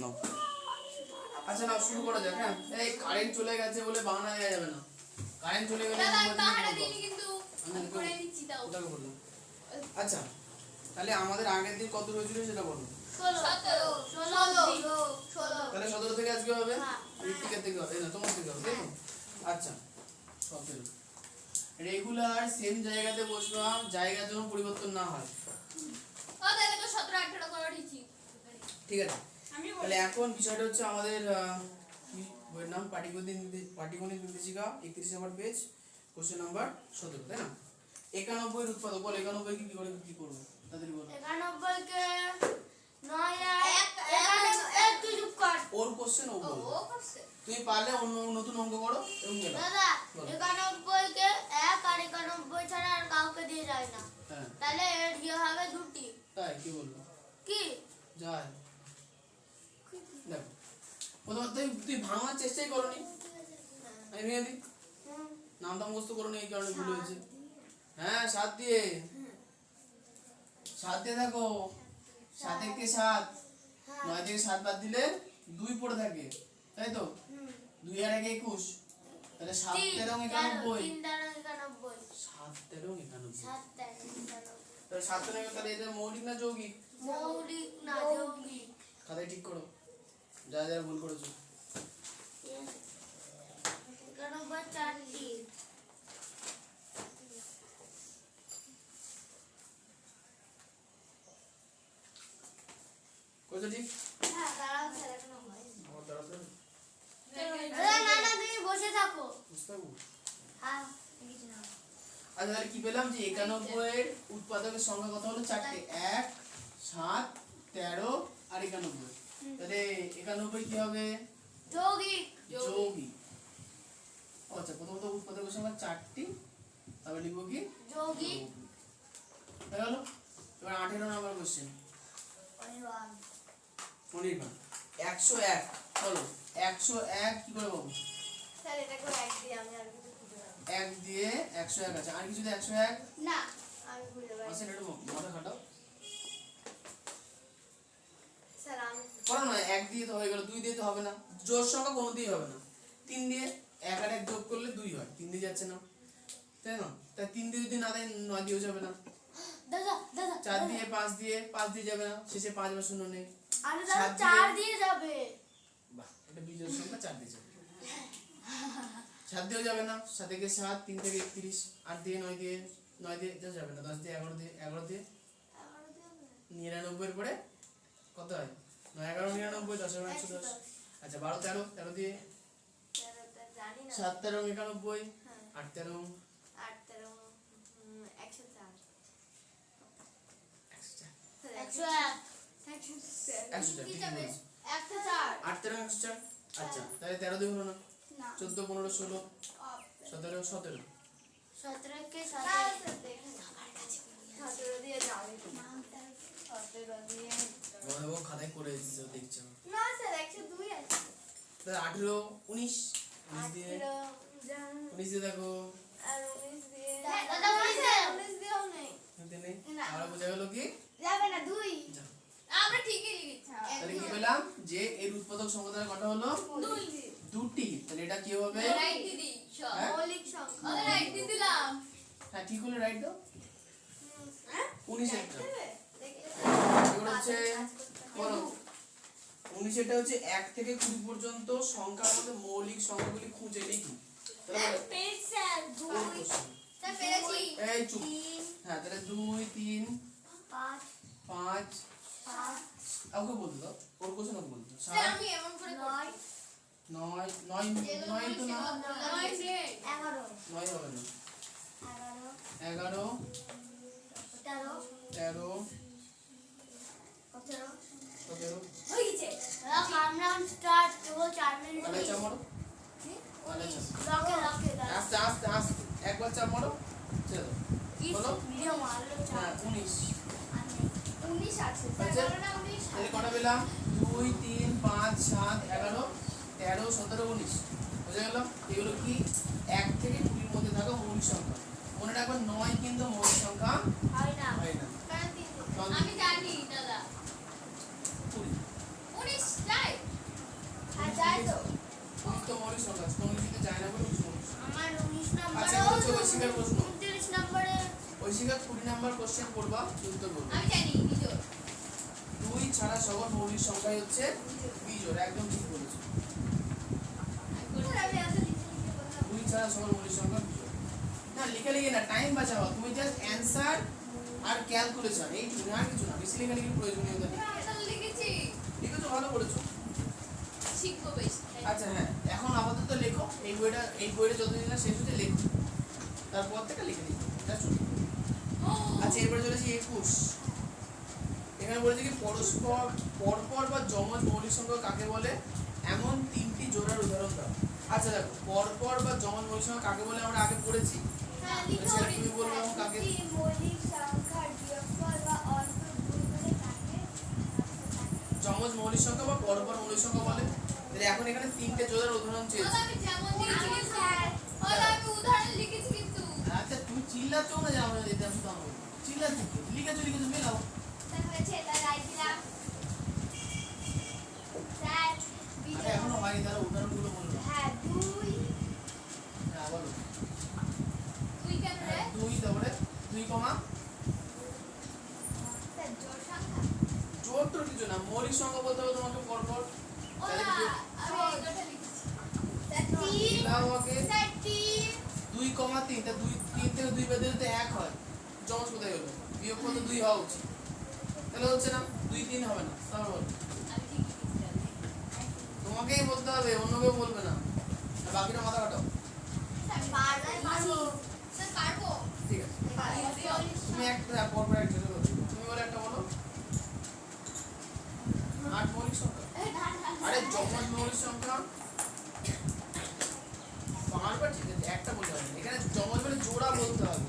No. আচ্ছা না শুরু করা যাক। হ্যাঁ, এই কারেন্ট চলে গেছে বলে বাহানা দেওয়া যাবে না। কারেন্ট চলে গেলে বাহানা দিইনি কিন্তু করে দিচ্ছি তাও। ওটাকে বললাম। আচ্ছা তাহলে আমাদের আগের দিন কত হয়েছিল সেটা বলো। 16 তাহলে 17 থেকে আজকে হবে, ঋত্বিকের থেকে হবে না, তোমার থেকে হবে, তাই তো? আচ্ছা 17 রেগুলার সেম জায়গাতে বসলাম, জায়গা যেন পরিবর্তন না হয়। ও তাহলে তো 17 18 করে দিচ্ছি। ঠিক আছে, তাহলে এখন বিষয়টা হচ্ছে আমাদের কি বইয়ের নাম পাটিগণিত নির্দেশিকা 31 নম্বর পেজ, কোশ্চেন নাম্বার 17, তাই না? 91 এর উৎপাদক বল, 91 কে কি করে কি করব তাড়াতাড়ি বল। 91 কে 9 আর 1 তুই চুপ কর। ওর কোশ্চেন ও বল, ও করছে তুমি পারলে অন্য নতুন অঙ্ক করো এবং গেল। দাদা 91 কে 1 আর 91 ছাড়া আর কাউকে দিয়ে যায় না। হ্যাঁ তাহলে এর ইয়ে হবে দুটি। তাই কি বলবো কি যায় দেখো, প্রথমে তুই ভাঙার চেষ্টাই করনি, আমি ভেঙে দিই। নামটা মুখস্থ করনি, এই কারণে ভুল হয়েছে। হ্যাঁ 7 দিয়ে 7 দিয়ে দেখো, 7 থেকে 7, 9 থেকে 7 বাদ দিলে 2 পড়ে থাকে, তাই তো? 2 আর 1 21, তাহলে 7 13 91, 3 দ্বারা 91 7 13 91, 7 দ্বারা 91 তাহলে 7 13 তাহলে এটা মৌলিক না যৌগিক? মৌলিক না যৌগিক। খাতায় ঠিক করো যা যা ভুল করেছো। 91 চারটি। কইছো ঠিক? হ্যাঁ দাঁড়াও স্যার এখনো হয়নি। আমার দাঁড়াতে হবে? না না তুমি বসে থাকো। বুঝতে পারবো? হ্যাঁ কিছু না। আচ্ছা তাহলে কি পেলাম যে 91 এর উৎপাদকের সংখ্যা কত হলো? 4টে, 1 7 13 আর 91। তাহলে 91 কি হবে? যৌগিক। যৌগিক। আচ্ছা প্রথমত উৎপাদকের সংখ্যা 4টি, তারপর লিখব কি? যৌগিক। হয়ে গেল। এবার 18 নম্বর কোশ্চেন। অনির্বাণ 101 বলো, 101 কি করে পাবো? স্যার এটা করে এক দিয়ে আমি আর কিছু খুঁজে পাবো 1 দিয়ে 101 আছে, আর কিছু দিয়ে 101 না আমি খুঁজে পাই আছে। এটা মাথা খাটাও, স্যার আমি করো না। 1 দিয়ে তো হয়ে গেল, 2 দিয়ে তো হবে না, জোড় সংখ্যা কোনো দিয়ে হবে না। 3 দিয়ে 1 আর 1 যোগ করলে 2 হয়, 3 দিয়ে যাচ্ছে না, তাই না? তাই 3 দিয়ে যদি না দেয় 9 দিয়েও যাবে না। দাদা দাদা 4 দিয়ে 5 দিয়ে যাবে না, শেষে 5 বা 0 নেই। আরে দাদা 7 4 দিয়ে যাবে। বাহ, এটা বিজোড় সংখ্যা 4 দিয়ে যাবে। 7 দিয়েও যাবে না, 7 থেকে 7, 3 থেকে 31, 8 দিয়ে 9 দিয়ে যাবে না, 10 দিয়ে 11 দিয়ে 99 এর পরে কত হয়? 9 11 99, 10 এর 110। আচ্ছা 12 13, 13 দিয়ে জানি না 7 13 91, 8 13 8 13 104 104, ঠিক আছে। 104 8 13 104। আচ্ছা তাহলে 13 দিয়ে হলো না, 14 15 16 17 17 17 কে 17 দিয়ে যাবে 17 দিয়ে ও খাতায় করে দিয়েছে দেখছো না স্যার 102 আছে। তাহলে 18 19 দিয়ে 19 দিয়ে দেখো, আর 19 দিয়ে দাদা 19 দিয়েও নেই নেই। আমরা বোঝা গেল কি যাবে না 2 যা। আমরা ঠিকই লিখেছি। তাহলে কি পেলাম যে এর উৎপাদক সংখ্যা তাহলে কটা হলো? 2টি। তাহলে এটা কি হবে? রাইট দিদি সব হ্যাঁ? মৌলিক সংখ্যা ওদের রাইট দিয়ে দিলাম। হ্যাঁ ঠিক হলো, রাইট দাও। হ্যাঁ 19 এরটা দেখি এগুলো হচ্ছে বলো, 19 এরটা হচ্ছে 1 থেকে 20 পর্যন্ত সংখ্যার মধ্যে মৌলিক সংখ্যাগুলি খুঁজে লিখি। তাহলে বলো পেজ স্যার কোন কোশ্চেন? স্যার পেরেছি। এই চুপ। হ্যাঁ তাহলে 2 3 5 5 7 ওকে বলতে দাও, ওর কোশ্চেন ওকে বলতে দাও। স্যার আমি এমন করে 9 9 9 তো না, 9 দিয়ে 11 9 হবে না, 11 11 13 13 17 17 হয়ে গেছে কাউন্টডাউন স্টার্ট কেবল 4 মিনিট তাহলে চাপ মারো, তাহলে চাপ লকে লকে আস্তে আস্তে আস্তে একবার চাপ মারো, ছেড়ে দাও। কি বলো ভিডিও মারলো হ্যাঁ 19 19 আছে হয়েছে? তাহলে কটা পেলাম? 2 3 5 7 11 13 17 19 বুঝে গেল। এগুলো কি 1 থেকে 20 এর মধ্যে থাকা মৌলিক সংখ্যা। মনে রাখবেন 9 কিন্তু মৌলিক সংখ্যা হয় না হয় না। আমি জানি দাদা 20 19 যাই কোশ্চেন করবা উত্তর বলবে। আমি জানি বিজোড়। 2 ছাড়া সকল মৌলিক সংখ্যাই হচ্ছে বিজোড়, একদম ঠিক বলেছো। আমি আসলে লিখে বললাম 2 ছাড়া সকল মৌলিক সংখ্যা বিজোড়। না লিখে লিখে না, টাইম বাঁচাও, তুমি জাস্ট অ্যানসার আর ক্যালকুলেশন এইটুকু, আর কিছু না, বেশি লেখালেখির প্রয়োজনীয়তা নেই। আমি তো লিখেছি লিখেছো, ভালো করেছো। শিখবো বেশ। আচ্ছা হ্যাঁ, এখন আপাতত লেখো, এই বইটা যতদিন না শেষ হচ্ছে লেখো, তারপর থেকে লিখে দিই। আচ্ছা এরপরে চলেছি 21। এখানে বলেছে কি পরস্পর পরপর বা যমজ মৌলিক সংখ্যা কাকে বলে এমন তিনটি জোড়ার উদাহরণ দাও। আচ্ছা দেখো, পরপর বা যমজ মৌলিক সংখ্যা কাকে বলে আমরা আগে পড়েছি। হ্যাঁ, সেটা তুমি বলবে এবং কাকে। একটি মৌলিক সংখ্যার বিয়োগফল বা অল্প গুণ করে কাকে যমজ মৌলিক সংখ্যা বা পরপর মৌলিক সংখ্যা বলে। তাহলে এখন এখানে তিনটে জোড়ার উদাহরণ চেয়েছি। আমি যেমন দিয়েছি স্যার, আমি উদাহরণ লিখেছি কিন্তু আচ্ছা তুমি চিল্লাচ্ছ না, যে আমরা দিতে আসতো আমরা চিল্লাচ্ছি, লিখেছো মেলাও। স্যার হয়েছে এটা রাইট দিলাম স্যার আচ্ছা এখনো হয়নি, তাহলে উদাহরণগুলো বলবো। হ্যাঁ 2 হ্যাঁ বলো। তুই কেন রে? 2 তারপরে 2 কমা স্যার জোড় সংখ্যা জোর তোর কিছু না, মৌলিক সংখ্যা বলতে হবে তোমাকে পরপর। তাহলে কি আমি এটা লিখেছি। স্যার 3 মিলাও আগে। স্যার 3 2 কমা 3, তা 2 3 থেকে 2 বাদ দিলে তো 1 হয়। যমজ কোথায় হলো? বিয়োগফল তো 2 হওয়া উচিত। তাহলে হচ্ছে না, 2 3 হবে না। তাহলে বলো। আমি ঠিক লিখেছি। তোমাকেই বলতে হবে, অন্য কেউ বলবে না। আর বাকিটা মাথা কাটাও। স্যার পারবো স্যার পারবো। ঠিক আছে। তুমি একটা পরপর একটা বলো। তুমি বলে একটা বলো। 8 মৌলিক সংখ্যা। আরে যমজ মৌলিক সংখ্যা বারবার ঠিক আছে, একটা বলতে হবে না। এখানে যমজ মানে জোড়া বলতে হবে।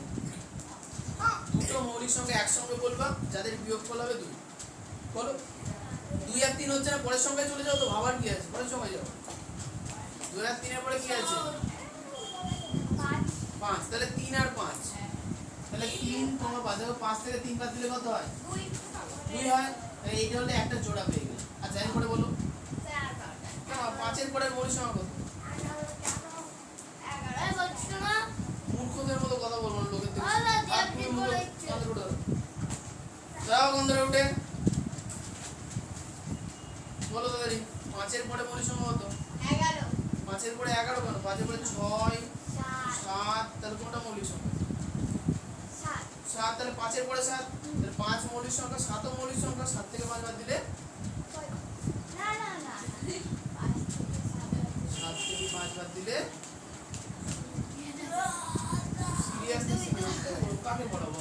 দুটো মৌলিক সংখ্যা একসঙ্গে বলবা, যাদের বিয়োগফল হবে 2। বলো। 2 আর 3 হচ্ছে না, পরের সংখ্যায় চলে যাও তো, ভাবার কি আছে, পরের সংখ্যায় যাও। 2 আর 3 এর পরে কি আছে? 5। তাহলে 3 আর 5, তাহলে 3 তোমরা বাদ দাও, 5 থেকে 3 বাদ দিলে কত হয়? 2 হয়। তাহলে এইটা হলো একটা জোড়া পেয়ে গেল। আচ্ছা এরপরে বলো। কেন 5 এর পরে মৌলিক সংখ্যা কত? মূর্খদের মতো কথা বলবো না, লোকের থেকে আল্লাহ, আর আপনি তুমি বলে মুখে কাঁধে উঠে দাও। যাও গন্ধরে উঠে বলো তাড়াতাড়ি। 5 এর পরে মৌলিক সংখ্যা কত? 5 এর পরে 11 কেন? 5 এর পরে 6 7, তাহলে কোনটা মৌলিক সংখ্যা? 7। তাহলে 5 এর পরে 7, তাহলে 5 মৌলিক সংখ্যা, 7 ও মৌলিক সংখ্যা। 7 থেকে 5 বাদ দিলে 7 থেকে 5 বাদ দিলে সিরিয়াসলি কাকে পড়াবো?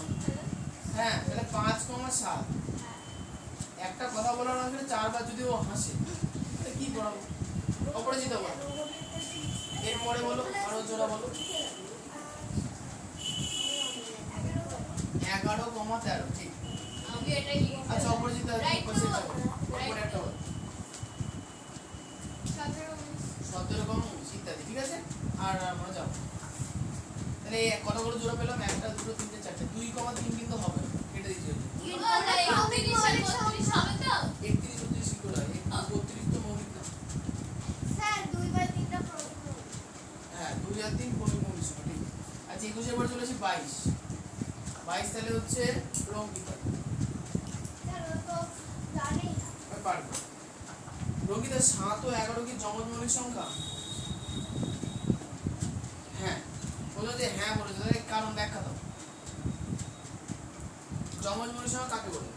হ্যাঁ তাহলে 5 কমা 7। একটা কথা বলার মাঝে 4 বার যদি ও হাসে তাহলে কি পড়াবো? অপরাজিতা বলো। এরপরে বলো, আরো জোড়া বলো। 11 কমা 13, ঠিক। আমি এটাই লিখেছি। আচ্ছা অপরাজিতা Right পাশে to- যাও। এরপরে একটা বলো। 17 কমা 19 ইত্যাদি, ঠিক আছে। আর আমরা যাও। তাহলে এই কতগুলো জোড়া পেলাম? 1 2 3 4। 2 কমা 3 কিন্তু হবে না, কেটে দিতে হবে। 31 32 কি করে হয়? 32 তো মৌলিক না। হ্যাঁ 2 আর 3 মৌলিক সংখ্যা, ঠিক। আচ্ছা 21 এর পর চলে আসি 22। 22 তাহলে হচ্ছে রঙ্কিতা। আমি পারবো। রঙ্কিতা 7 ও 11 কি যমজ মৌলিক সংখ্যা? হ্যাঁ বলো যে হ্যাঁ বলেছো, তাহলে কারণ ব্যাখ্যা দাও। যমজ মৌলিক সংখ্যা কাকে বলে?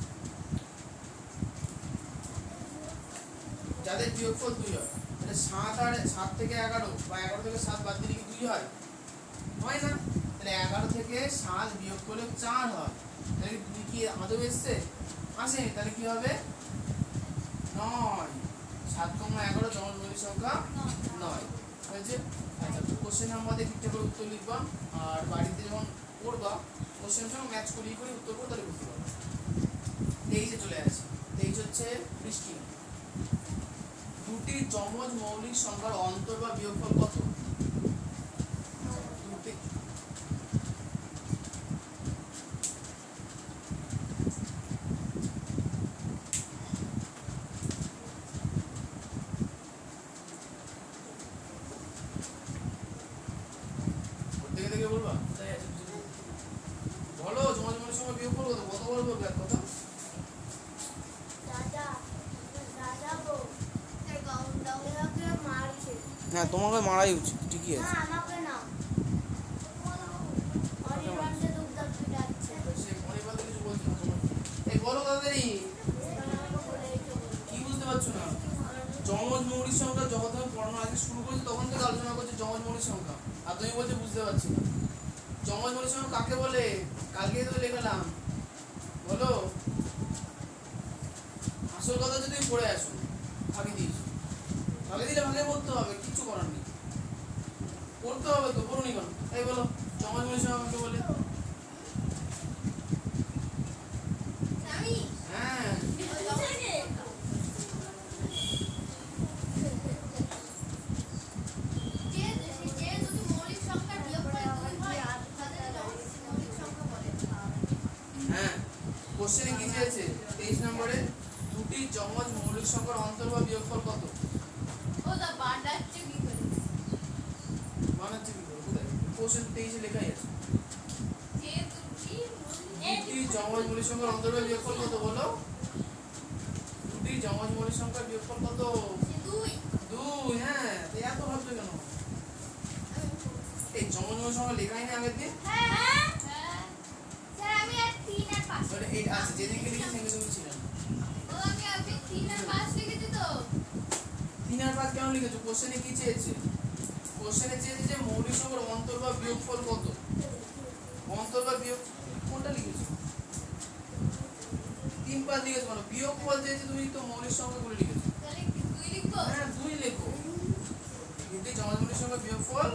যাদের বিয়োগফল 2 হয়। তাহলে 7 থেকে 11 বা 11 থেকে 7 বাদ দিলে কি 2 হয়? হয় না। তাহলে 11 থেকে 7 বিয়োগ করলে 4 হয়। তাহলে 2 কি আদৌ এসছে? আসেনি। তাহলে কি হবে? 9। 7 কমা 11 যমজ মৌলিক সংখ্যা 9 হয়েছে। আচ্ছা কোশ্চেন নাম্বার দিয়ে ঠিকঠাক করে উত্তর লিখবা, আর বাড়িতে যখন পড়বা কোশ্চেন সঙ্গে ম্যাচ করিয়ে করে উত্তর করো, তাহলে বুঝতে পারবে। 23 চলে আসে। 23 হচ্ছে বৃষ্টি। দুটি যমজ মৌলিক সংখ্যার অন্তর বা বিয়োগফল কত? দুটি। দেখে দেখে বলবা। বলো যমজ মৌলিক সংখ্যার বিয়োগফল কত? কবার বলবে এক কথা? দাদা দাদা বউ আমাকে মারছে। হ্যাঁ তোমাকে মারাই উচিত, ঠিকই না আছে। আমাকে না অনির্বাণকে দুধ পিটাচ্ছে। সে অনির্বাণ তো কিছু বলছে না তোমার। এই বলো তাড়াতাড়ি, কি বুঝতে পারছো না? যমজ মৌলিক সংখ্যা যখন তুমি পড়ানো আগে শুরু করেছো তখন থেকে আলোচনা করছো যমজ মৌলিক সংখ্যা, আর তুমি বলছো বুঝতে পারছি না। যমজ মৌলিক সংখ্যা কাকে বলে? কালকে তো লেখালাম, বলো। আসল কথা যদি তুমি পড়ে আসো, ভাগে দিয়েছো, ভাগে দিলে ভাগে বলতে হবে, কিচ্ছু করার নেই, পড়তে হবে তো, পড়ুনি কেন? এই বলো যমজ মৌলিক সংখ্যা কাকে বলে? আমি হ্যাঁ যে দুটি মৌলিক সংখ্যার বিয়োগফল 2 হয় তাদের মৌলিক সংখ্যা বলে। হ্যাঁ, কোশ্চেনে কি চেয়েছে 23 নম্বরে? দুটি যমজ মৌলিক সংখ্যার অন্তর বা বিয়োগফল কত? ও দা বান্ডাচ্ছে কি করে? বানাচ্ছে কি করে? কোথায়? কোশ্চেন 23 এ লেখাই আছে। যে দুটি দুটি যমজ মৌলিক সংখ্যার অন্তর বা বিয়োগফল কত বলো? দুটি যমজ মৌলিক সংখ্যার বিয়োগফল কত? 2 2। হ্যাঁ, তো এত ভাবছো কেন? এই যমজ মৌলিক সংখ্যা লেখাই না আগের দিন? হ্যাঁ স্যার আমি আর 3 আর 5 মানে এই আছে যেদিকে লিখে সেদিকে তুমি ছিল না। ও আমি 3 আর 5 লিখেছি তো। 3 আর 5 কেন লিখেছো? কোশ্চেনে কি চেয়েছে? কোশ্চেনে চেয়েছে যে মৌলিক সংখ্যার অন্তর বা বিয়োগফল কত? অন্তর বা বিয়োগ কোনটা লিখেছো? 3 5 লিখেছো, মানে বিয়োগফল চেয়েছে, তুমি তো মৌলিক সংখ্যাগুলো লিখেছো। তাহলে 2 লিখবো। হ্যাঁ 2 লেখো। দুটি যমজ মৌলিক সংখ্যার বিয়োগফল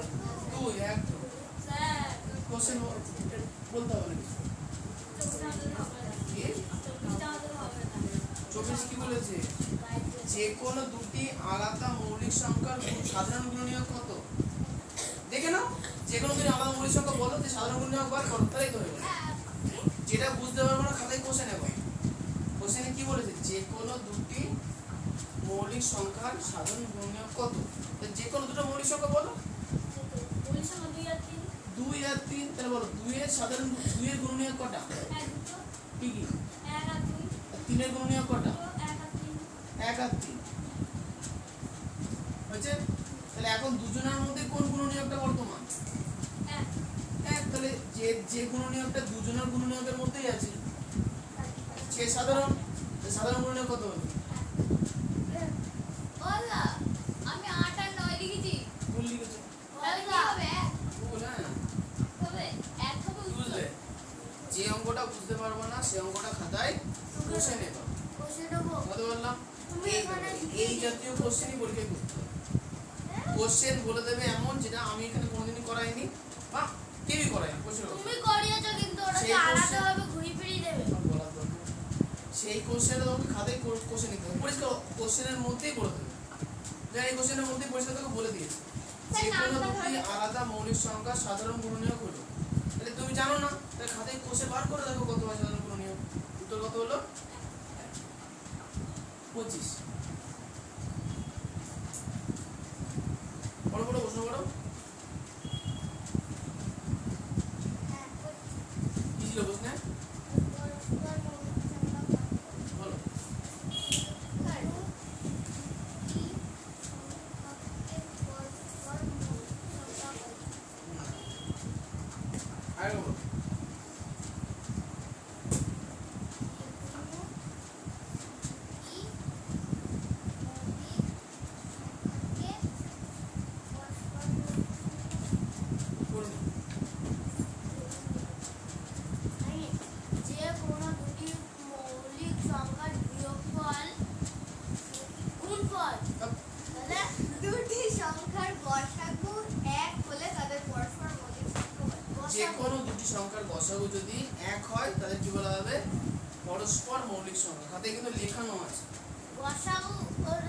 2 একদম। স্যার কোশ্চেন বলতে হবে না কি? 24 কি বলেছে? যে কোনো দুটি আলাদা মৌলিক সংখ্যার সাধারণ গুণনীয়ক কত? দেখে নাও, যে কোনো দুটি আলাদা মৌলিক সংখ্যা বলো, যে সাধারণ গুণনীয়ক বার করো, তাই তো হয়ে গেল। যেটা বুঝতে পারবো না খাতায় কষে নেব। কোশ্চেনে কি বলেছে? যে কোনো দুটি মৌলিক সংখ্যার সাধারণ গুণনীয়ক কত? তো যে কোনো দুটো মৌলিক সংখ্যা বলো। 2 আর 3, তাহলে বলো 2 এর সাধারণ 2 এর গুণনীয়ক কটা? কি কি? 3 এর গুণনীয়ক কটা? 1 আর 3 হয়েছে। তাহলে এখন দুজনের মধ্যে কোন গুণনীয়কটা বর্তমান? 1। তাহলে যে গুণনীয়কটা দুজনের গুণনীয়কের মধ্যেই আছে সে সাধারণ। সাধারণ গুণনীয়ক কত হলো? ওলা আমি 8 আর 9 লিখেছি। ভুল লিখেছো। তাহলে কি হবে? ভুল। হ্যাঁ হবে 1 হবে উত্তর। বুঝলে, যে অঙ্কটা বুঝতে পারবো না সে অঙ্কটা খাতায় কষে নেবা। কত বললাম? এই জাতীয় কোশ্চেনই পরীক্ষায় করতে হবে। কোশ্চেন বলে দেবে এমন যেটা আমি এখানে কোনোদিনই করাইনি বা কেউই করায়নি। কোশ্চেন তুমি করিয়েছো কিন্তু ওটাকে আলাদাভাবে ঘুরিয়ে ফিরিয়ে দেবে। সেই কোশ্চেনটা তোমাকে খাতায় কষে নিতে হবে, পরিষ্কার কোশ্চেনের মধ্যেই করে দেবে। যা এই কোশ্চেনের মধ্যেই পরিষ্কার তোকে বলে দিয়েছে যে কোনো দুটি আলাদা মৌলিক সংখ্যা সাধারণ গুণনীয়ক হলো। তাহলে তুমি জানো না, তাহলে খাতায় কষে বার করে দেখো কত হয় সাধারণ গুণনীয়ক। উত্তর কত হলো? 25। বড় বড় প্রশ্ন করো। কি ছিল প্রশ্নে? বলো। আগে বলো। যে কোনো দুটি মৌলিক সংখ্যার বিয়োগফল গুণফল। তাহলে দুটি সংখ্যার গসাগু 1 হলে তাদের পরস্পর মৌলিক সংখ্যা বলে। যে কোনো দুটি সংখ্যার গসাগু যদি 1 হয় তাহলে কি বলা হবে? পরস্পর মৌলিক সংখ্যা। খাতায় কিন্তু লেখানো আছে। গসাগু ওর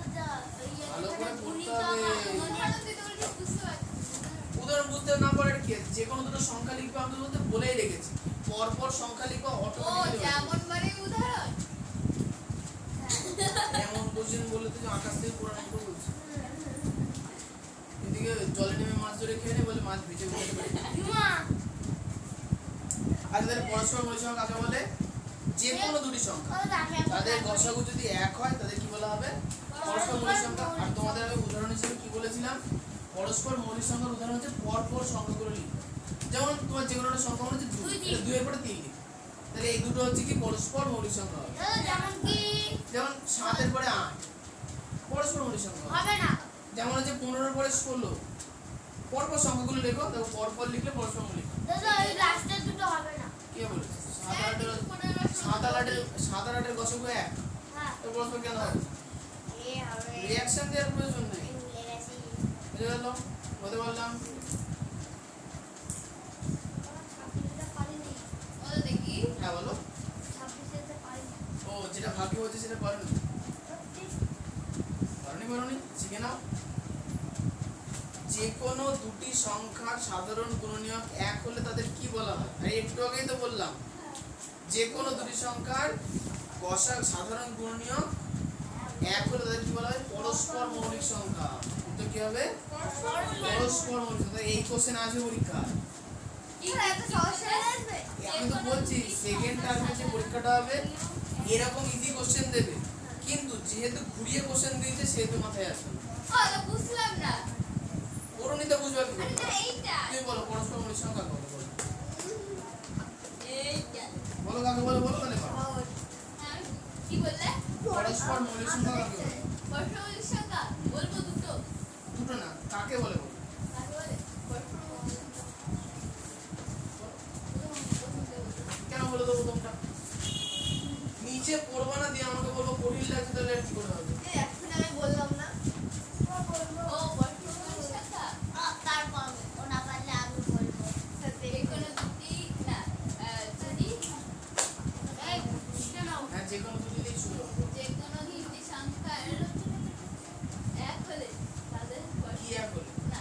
ভালো করে পড়তে গুণিতক হবে। উদাহরণ দিতে বলছি বুঝতে পারছি। উদাহরণ বুঝতে না পারে কি আছে? যে কোনো দুটো সংখ্যা লিখবে আমি তো বলতে বলেই রেখেছি, পরপর সংখ্যা লিখবা ও অটোমেটিক্যালি। যেমন মানে উদাহরণ। এমন কোশ্চেন বললে তো যে আকাশ থেকে পুরো অঙ্ক বলছে। এদিকে জলে নেমে মাছ ধরে খেয়ে নে বলে মাছ ভিজে উঠতে পারে। জুমা আচ্ছা তাহলে পরস্পর মৌলিক সংখ্যা কাকে বলে? যে যে কোনো দুটি সংখ্যা ওই যে আমি এখন তাদের তারপরে- গসাগু যদি এক হয় তাদের কি বলা হবে পরস্পর মৌলিক সংখ্যা। আর তোমাদের আমি উদাহরণ হিসেবে কি বলেছিলাম পরস্পর মৌলিক সংখ্যার উদাহরণ হচ্ছে পরপর সংখ্যাগুলো লিখো। যেমন তোমার যে কোনো একটা সংখ্যা মনে হচ্ছে দুই, 2 2 এর পরে 3 লিখো, তাহলে এই দুটো হচ্ছে কি পরস্পর মৌলিক সংখ্যা হবে। দাদা যেমন কি যেমন 7 এর পরে 8 পরস্পর মৌলিক সংখ্যা হবে। হবে না যেমন হচ্ছে 15 এর পরে 16 পরপর সংখ্যাগুলো লেখো, দেখো পরপর লিখলে পরস্পর মৌলিক। দাদা ওই লাস্টের দুটো হবে না কে বলেছে 7 আর 8 এর গসাগু 1 হ্যাঁ তো পরস্পর কেন হবে? এ হবে রিঅ্যাকশন দেওয়ার প্রয়োজন নেই, ভুলে গেছি বুঝে গেল? বলতে পারলাম। ছাব্বিশটা পারিনি ওটা দেখি হ্যাঁ বলো। 26 পারিনি ও যেটা ভাগ্য হচ্ছে সেটা পারেনি, পারোনি শিখে নাও। যে কোনো দুটি সংখ্যার সাধারণ গুণনীয়ক এক হলে তাদের কি বলা হয়? আর একটু আগেই তো বললাম যে কোনো দুটি সংখ্যার সাধারণ গুণনীয়ক এক হলে তাদের কি বলা হয়? পরস্পর মৌলিক সংখ্যা। তো কি হবে? পরস্পর মৌলিক সংখ্যা। এই কোশ্চেন আসবে পরীক্ষা। এত সহজ হয়ে আসবে আমি তো বলছি সেকেন্ড টার্মে যে পরীক্ষাটা হবে এরকম ইজি কোশ্চেন দেবে, কিন্তু যেহেতু ঘুরিয়ে কোশ্চেন দিয়েছে সেহেতু মাথায় আসবে না। ওটা বুঝলাম না পরিণীতা বুঝবে কি করে? আরে না এইটা তুমি বলো পরস্পর মৌলিক সংখ্যা কত বলো? এইটা বলো কাকে বলো বলো তাহলে পারো। হ্যাঁ, কি বললে পরস্পর মৌলিক সংখ্যা কাকে বলে? পরস্পর সংখ্যা বলবো দুটো দুটো না, কাকে বলে বলো? কাকে বলে পরস্পর সংখ্যা কেন বলে দেবো তোমরা? নিচে পড়বা না দিয়ে আমাকে বলবো কঠিন লাগছে, তাহলে আর কি করে হবে? এখন আমি বললাম না ও পরস্পর সংখ্যা তারপর ও না পারলে আমি বলবো যে কোনো দুটি না যদি এই বুঝতে নাও হ্যাঁ যে কোনো দুটি দিয়েই শুরু হবে। যে কোনো দুটি সংখ্যার এক হলে তাদের কি এক হলে? না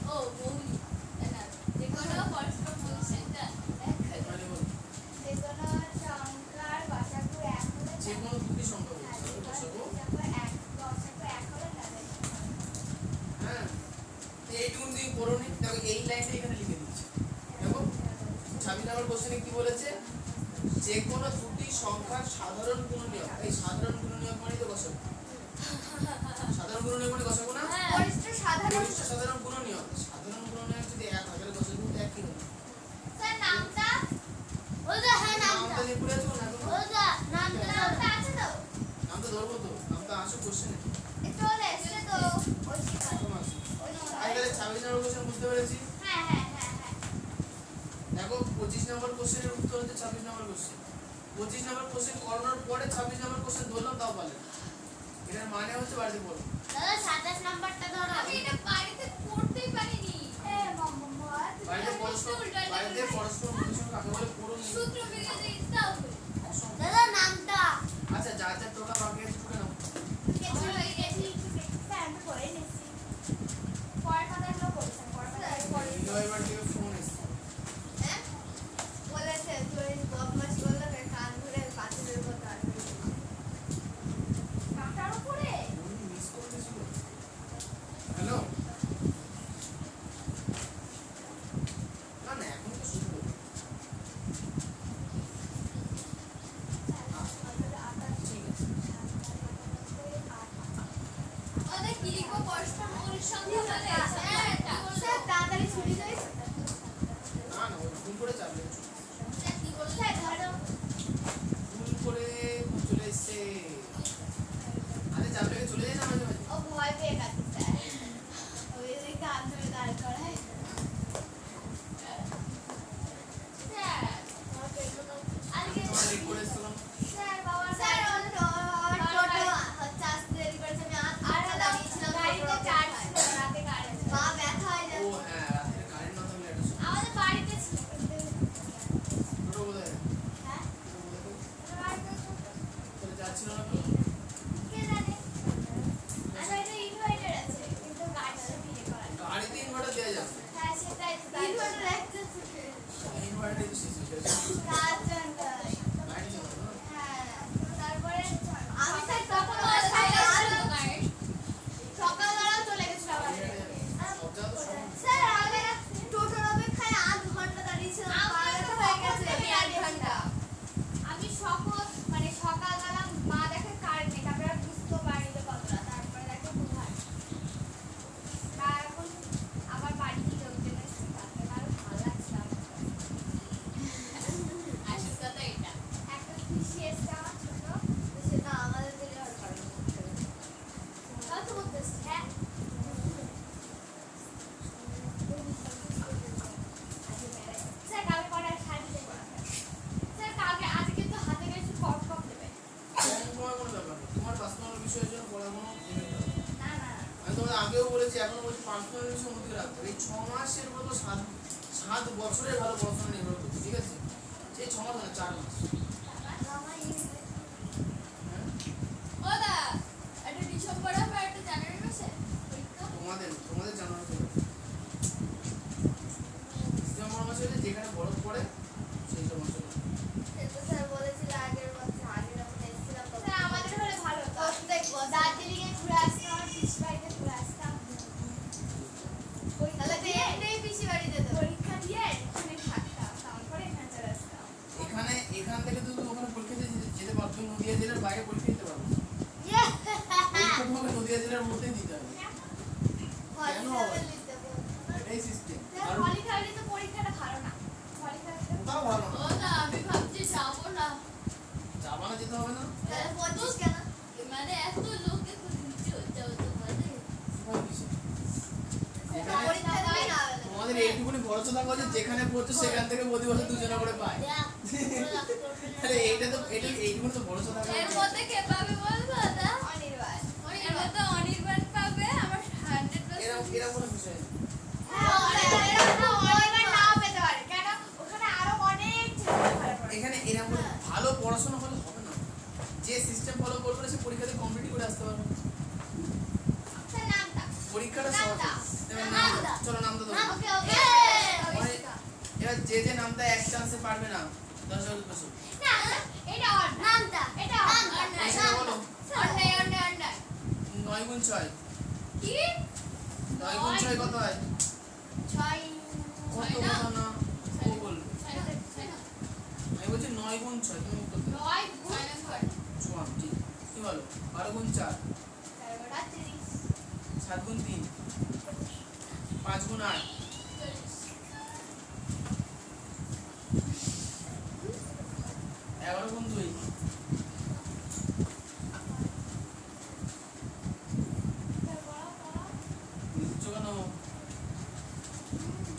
ও মৌলিক না যে কোনো পরস্পর মৌলিক সংখ্যা এক হলে মানে বলো যে কোনো সংখ্যার গসাগু এক হলে যে কোনো দুটি সংখ্যা বলছি বসাবো। হ্যাঁ তো এইটুকু তুমি পড়োনি, দেখো এই লাইনটা এখানে লিখে দিচ্ছি। দেখো 26 নম্বর কোশ্চেনে কি বলেছে? যে কোনো দুটি সংখ্যার সাধারণ গুণনীয়ক। এই সাধারণ গুণনীয়ক মানে তো গসাগু। সাধারণ গুণনীয়ক মানে গসাগু না? গরিষ্ঠ সাধারণ গরিষ্ঠ সাধারণ গুণনীয়ক। সাধারণ গুণনীয়ক যদি এক হয় তাহলে গসাগু একই হবে। স্যার নামটা ওদা হ্যাঁ নামটা নামটা দিয়ে পড়ে আছো না এখনো? ওদা নামটা আছে তো নাম তো ধরবো তো, নামটা আসো কোশ্চেনে। একটু হলে এসে তো ওই শিকার প্রথম আসো। ওই আমি তাহলে 26 নম্বর কোশ্চেন বুঝতে পেরেছি। হ্যাঁ হ্যাঁ হ্যাঁ হ্যাঁ দেখো 25 নম্বর কোশ্চেনের উত্তর হচ্ছে 26 নম্বর কোশ্চেন। 25 নম্বর কোশ্চেন করানোর পরে 26 নম্বর কোশ্চেন ধরলাম তাও পারলে না। এটার মানে হচ্ছে বাড়িতে পড়ো। দাদা 27 নাম্বারটা ধরো আমি এটা বাড়িতে পড়তেই পারিনি এ মাম্মা বাড়িতে পরস্পর বাড়িতে পরস্পর মৌলিক সংখ্যা কাকে বলে পড়ো নি। সূত্র মিলে যে ইচ্ছাও হলো দাদা নামটা আচ্ছা যা যা টোকা বাকি আছে টোকা নাও। কেটে হয়ে গেছে স্যার আমি করে নিছি পরের কথাগুলো বলছেন পরের কথাগুলো ভিডিও এবার থেকে ফোন এসছে। হ্যাঁ বলেছে তুই বদমাশ বললে কান ধরে পাথরের কথা কাটার উপরে ফোন মিস করতেছিল। হ্যালো না না এখন তো শুরু করবো। ঠিক আছে ওদের কি লিখবো পরস্পর মৌলিক সংখ্যা বলে হ্যাঁ এটা স্যার তাড়াতাড়ি ছুটি যাই না না ওই ভুল করে চাপলে স্যার কি বলছে স্যার ধরো ভুল করে চলে এসছে। আরে চাপলে চলে যায় না মাঝে মাঝে। ও ভয় পেয়ে গেছে স্যার ওই যে কান ধরে দাঁড় করায় স্যার আজকে তোমার লেট করে এসছিলাম। স্যার বাবা স্যার টোটো হচ্ছে আসতে দেরি করেছে আমি আর দাঁড়িয়েছিলাম গাড়িতে চার্জ ছিল রাতে কারেন্ট পা ব্যথা হয়ে ও যাচ্ছে হ্যাঁ রাতের কারেন্ট আগেও বলেছি, এখনো বলছি পার্সোনাল বিষয় অন্যদিকে রাখতে হবে। এই 6 মাসের মতো 7 বছরের ভালো পড়াশোনা নির্ভর করছে, ঠিক আছে? সেই 6 মাস না 4 মাস। হ্যাঁ? ও দা একটা ডিসেম্বর হবে একটা জানুয়ারি মাসে পরীক্ষা তোমাদের জানুয়ারিতে হবে। ডিসেম্বর মাসে হলে যেখানে বরফ পড়ে সেই সব মাসে হবে। স্যার বলেছিল আগের বছর আগে যখন এসেছিলাম তখন স্যার আমাদের হলে ভালো হতো প্রত্যেক বছর দার্জিলিং এ ঘুরে আসতাম আর পিসি বাড়িতে ঘুরে আসতাম তাহলে এমনি পিসি বাড়ি যেত পরীক্ষা দিয়ে এখানে থাকতাম তারপরে এখানে চলে আসতাম এখান থেকে তো তুমি ওখানে পরীক্ষা দিতে যেতে পারো, তুমি নদিয়া জেলার বাইরে পরীক্ষা দিতে পারো না। পরীক্ষা তোমাকে নদিয়া জেলার মধ্যেই দিতে হবে, কেন হবে? এটাই সিস্টেম। আর হলি খালি তো পরীক্ষাটা ভালো না হলি খালি কোথাও ভালো না। ও না আমি ভাবছি যাবো না যাবা না, যেতে হবে না। তাহলে পঁচিশ কেন মানে এত লোকে তো নিচে হচ্ছে মানে ভয় কিসে? যেখানে পরীক্ষা দিবি না তোমাদের এইটুকুনি ভরসা থাকো যে যেখানে পড়ছো সেখান থেকে প্রতি বছর 2 জনা করে পায়। তাহলে এইটুকুনি তো ভরসা থাকা এর মধ্যে কে পাবে বলবো দাদা অনির্বাণ এর মধ্যে অনির্বাণ পাবে আমার 100% এরকম কোনো বিষয় নেই। অনির্বাণ নাও পেতে পারে কেন ওখানে আরো অনেক ছেলে ভালো পড়ে এখানে এরকম করে ভালো পড়াশোনা হলে হবে না। যে সিস্টেম ফলো করবে সে পরীক্ষাতে কমপ্লিট করে আসতে পারবে। স্যার নামটা পরীক্ষাটা সহজ। নামটা। এবার নামটা। চলো নামটা দাও। ওকে ওকে এবার যে নামটা এক চান্সে পারবে না 10 বার বসো। না এটা অন নামটা এটা অন সেটা বলো। অন্যায় অন্যায় অন্যায় 9 গুণ 6 কি 9 গুণ 6 কত হয়? 6 কত ছয় না? কথা না ও বলবে। ছয় না আমি বলছি 9 গুণ 6 তুমি উত্তর দাও। 9 গুণ 6 চুয়ান ঠিক কি বলো? 12 গুণ 4 7 গুণ 3 5 গুণ 8 11 গুণ 2 নিচ্ছ কেন?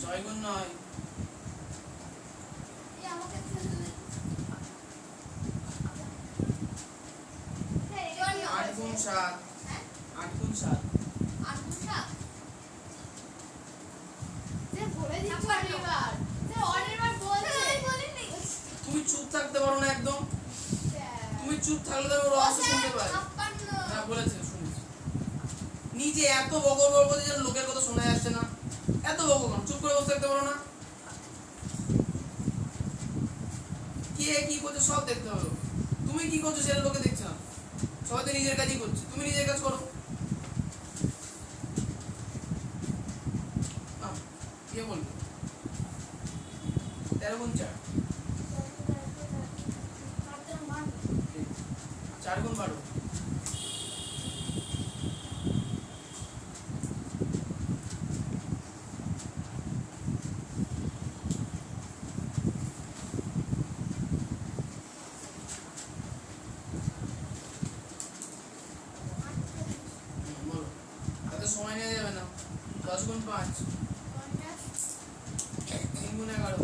6 গুণ 9 এই আমাকে ছেড়ে 8 গুণ 7 8 গুণ 7 8 গুণ 7 যে বলে দিচ্ছি অনির্বাণ যে অনির্বাণ বলছে আমি বলিনি তুমি চুপ থাকতে পারো না একদম। তুমি চুপ থাকলে তো ওর অবস্থা শুনতে পায়। 56 না বলেছে শুনেছি। নিজে এত বকর বকর করছে যেন লোকের কথা শোনা যাচ্ছে না। এত বকর কেন? চুপ করে বসে থাকতে পারো না? কে কি করছে সব দেখতে হবে। তুমি কি করছো সেটা লোকে দেখছে না। সবাই তো নিজের কাজই করছে, তুমি নিজের কাজ করো। কে বলবে? 13 গুণ 4 4 গুণ 12 বলো। তাতে সময় নেওয়া যাবে না। 10 গুণ 5 3 গুণ 11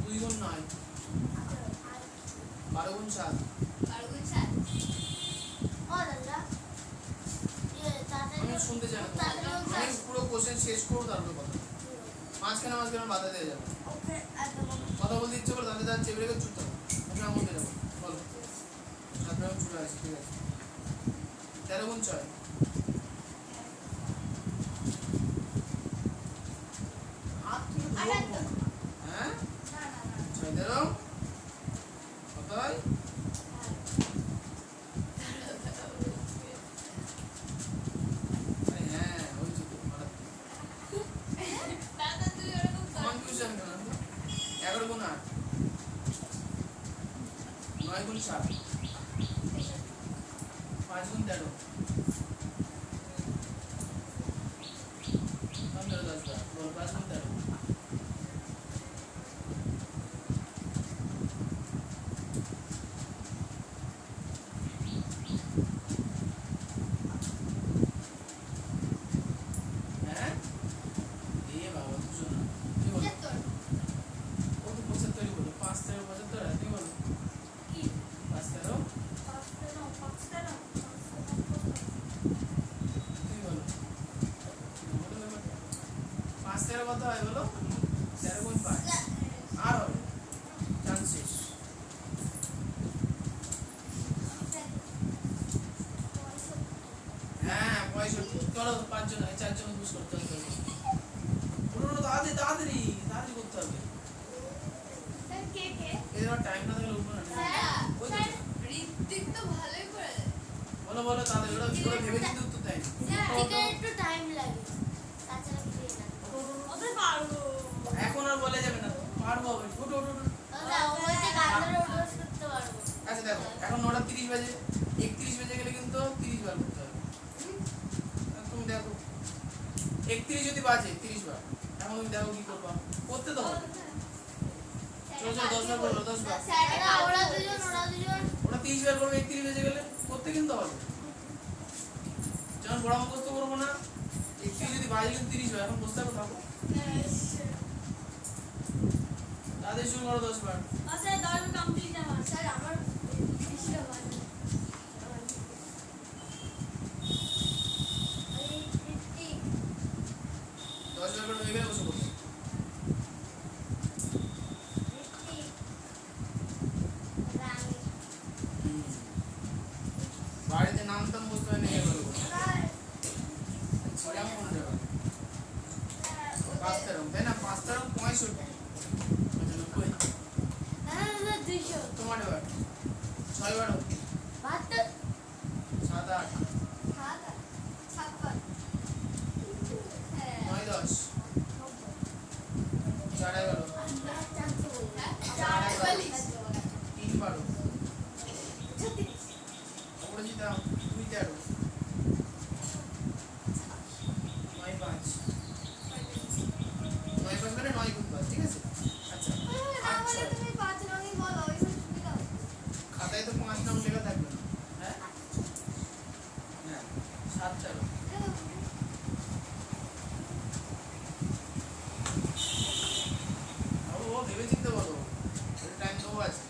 2 গুণ 9 12 গুণ 7 12 গুণ 7 ও দাদা আমি শুনতে চাই না। আমি পুরো কোশ্চেন শেষ করবো তারপরে কথা। মাঝখানে বাধা দিয়ে যাবে। ওকে একদম কথা বলতে ইচ্ছে করে দাঁড়িয়ে দাঁড়িয়ে চেপে রেখে চুপ থাকো। আমি আমার মধ্যে যাবো বলো। 7 রাউন্ড চলে আসছে, ঠিক আছে। 13 গুণ 6 হাত তুলে ধরবো। হ্যাঁ 6 13 কত হয়? আরে হ্যাঁ ওই তো ভালো। দাদা তুই ওরকম কনফিউশন কেন? 11 গুণ 8 9 গুণ 7 5 গুণ 13 15 10 বল 5 গুণ 13 হ্যাঁ এ বাবা বুঝো না কি বল? 75 ও তো 75 বলো 5 13 75 আর তুই বল কি 5 13 পাঁচটা ধরো 5 জন 4 জন পুশ করতে হবে ওটা তাড়াতাড়ি তাড়াতাড়ি তাড়াতাড়ি করতে হবে স্যার কে কে এর টাইম না থাকলে উঠবো না ওই তো। ঋত্বিক তো ভালোই করে বলো বলো তাড়াতাড়ি ওরা ওরা ভেবে চিন্তে উত্তর দেয় না। ঋত্বিকের একটু টাইম লাগে তাছাড়া কিছু না ওদের পারবো এখন আর বলে যাবে না পারবো হবে ওটো ওটো ওটো। ওই যে গাজরের ওডোস করতে পারবো আচ্ছা দেখো এখন 9:30 বাজে 31 বেজে গেলে কিন্তু 30 বার করতে হবে তুমি দেখো 31 যদি বাজে 30 বার এখন তুমি দেখো কি করবা করতে তো হবে চলো চলো 10 বার করো 10 বার স্যারেরা ওরা দুজন ওরা 30 বার করবে 31 বেজে গেলে করতে কিন্তু হবে যখন বড় মুখস্থ করবো না 31 যদি বাজে কিন্তু 30 বার এখন বসতে হবে থাকো তাদের শুরু করো 10 বার স্যার 10 কমপ্লিট আমার স্যার আমার 30 টা বাজে ওই ঋত্বিক 10 বার করে হয়ে গেলে বসে পড়ো ঋত্বিক রানী বাড়িতে নামতাম বসতে হয় নিয়ে গেল ছিলাম কোন জায়গায় 5 তেরো তাই না 5 তেরো 65 আচ্ছা 90 200 তোমার এবার 6 বার 72 7 8 56 9 10 4 11 3 12 অপরাজিতা 2 13 9 5 9 5 মানে 9 গুণ 5 ঠিক আছে আচ্ছা 8 6 খাতায় তো 5 নাম লেখা থাকবে না হ্যাঁ হ্যাঁ 7 4 ও ভেবে চিন্তে বলো টাইম তো আছে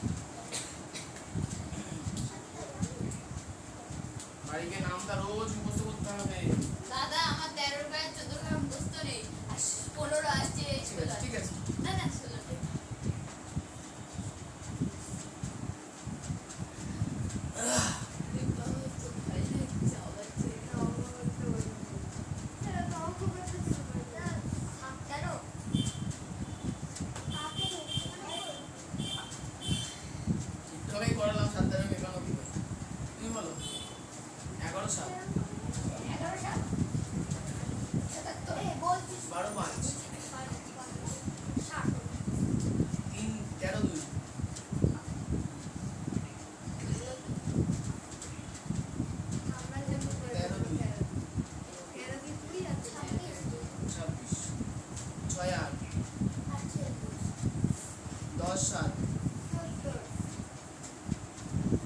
বাড়িকে নামটা রোজ মুখস্থ করতে হবে দাদা আমার 13 গায়ে 14 গ্রাম বস্তু নেই আর 15 আসছে ঠিক আছে ঠিক আছে না না 16 ঠিকঠাকই করালাম 7 তেরো 91 তুমি বলো 11 7 12 5 3 13 2 26 6 8 10 7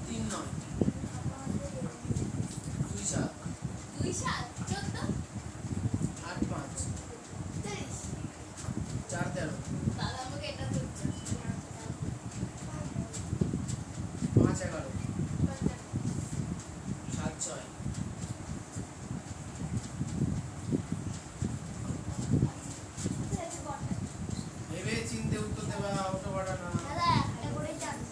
3 9 2 7 2 7 14 8 5 4 13 দাদা আমাকে এটা দিচ্ছে 5 11 7 6 ভেবে চিন্তে উত্তর দেবা অটো বাড়া না দাদা একটা করে চান্স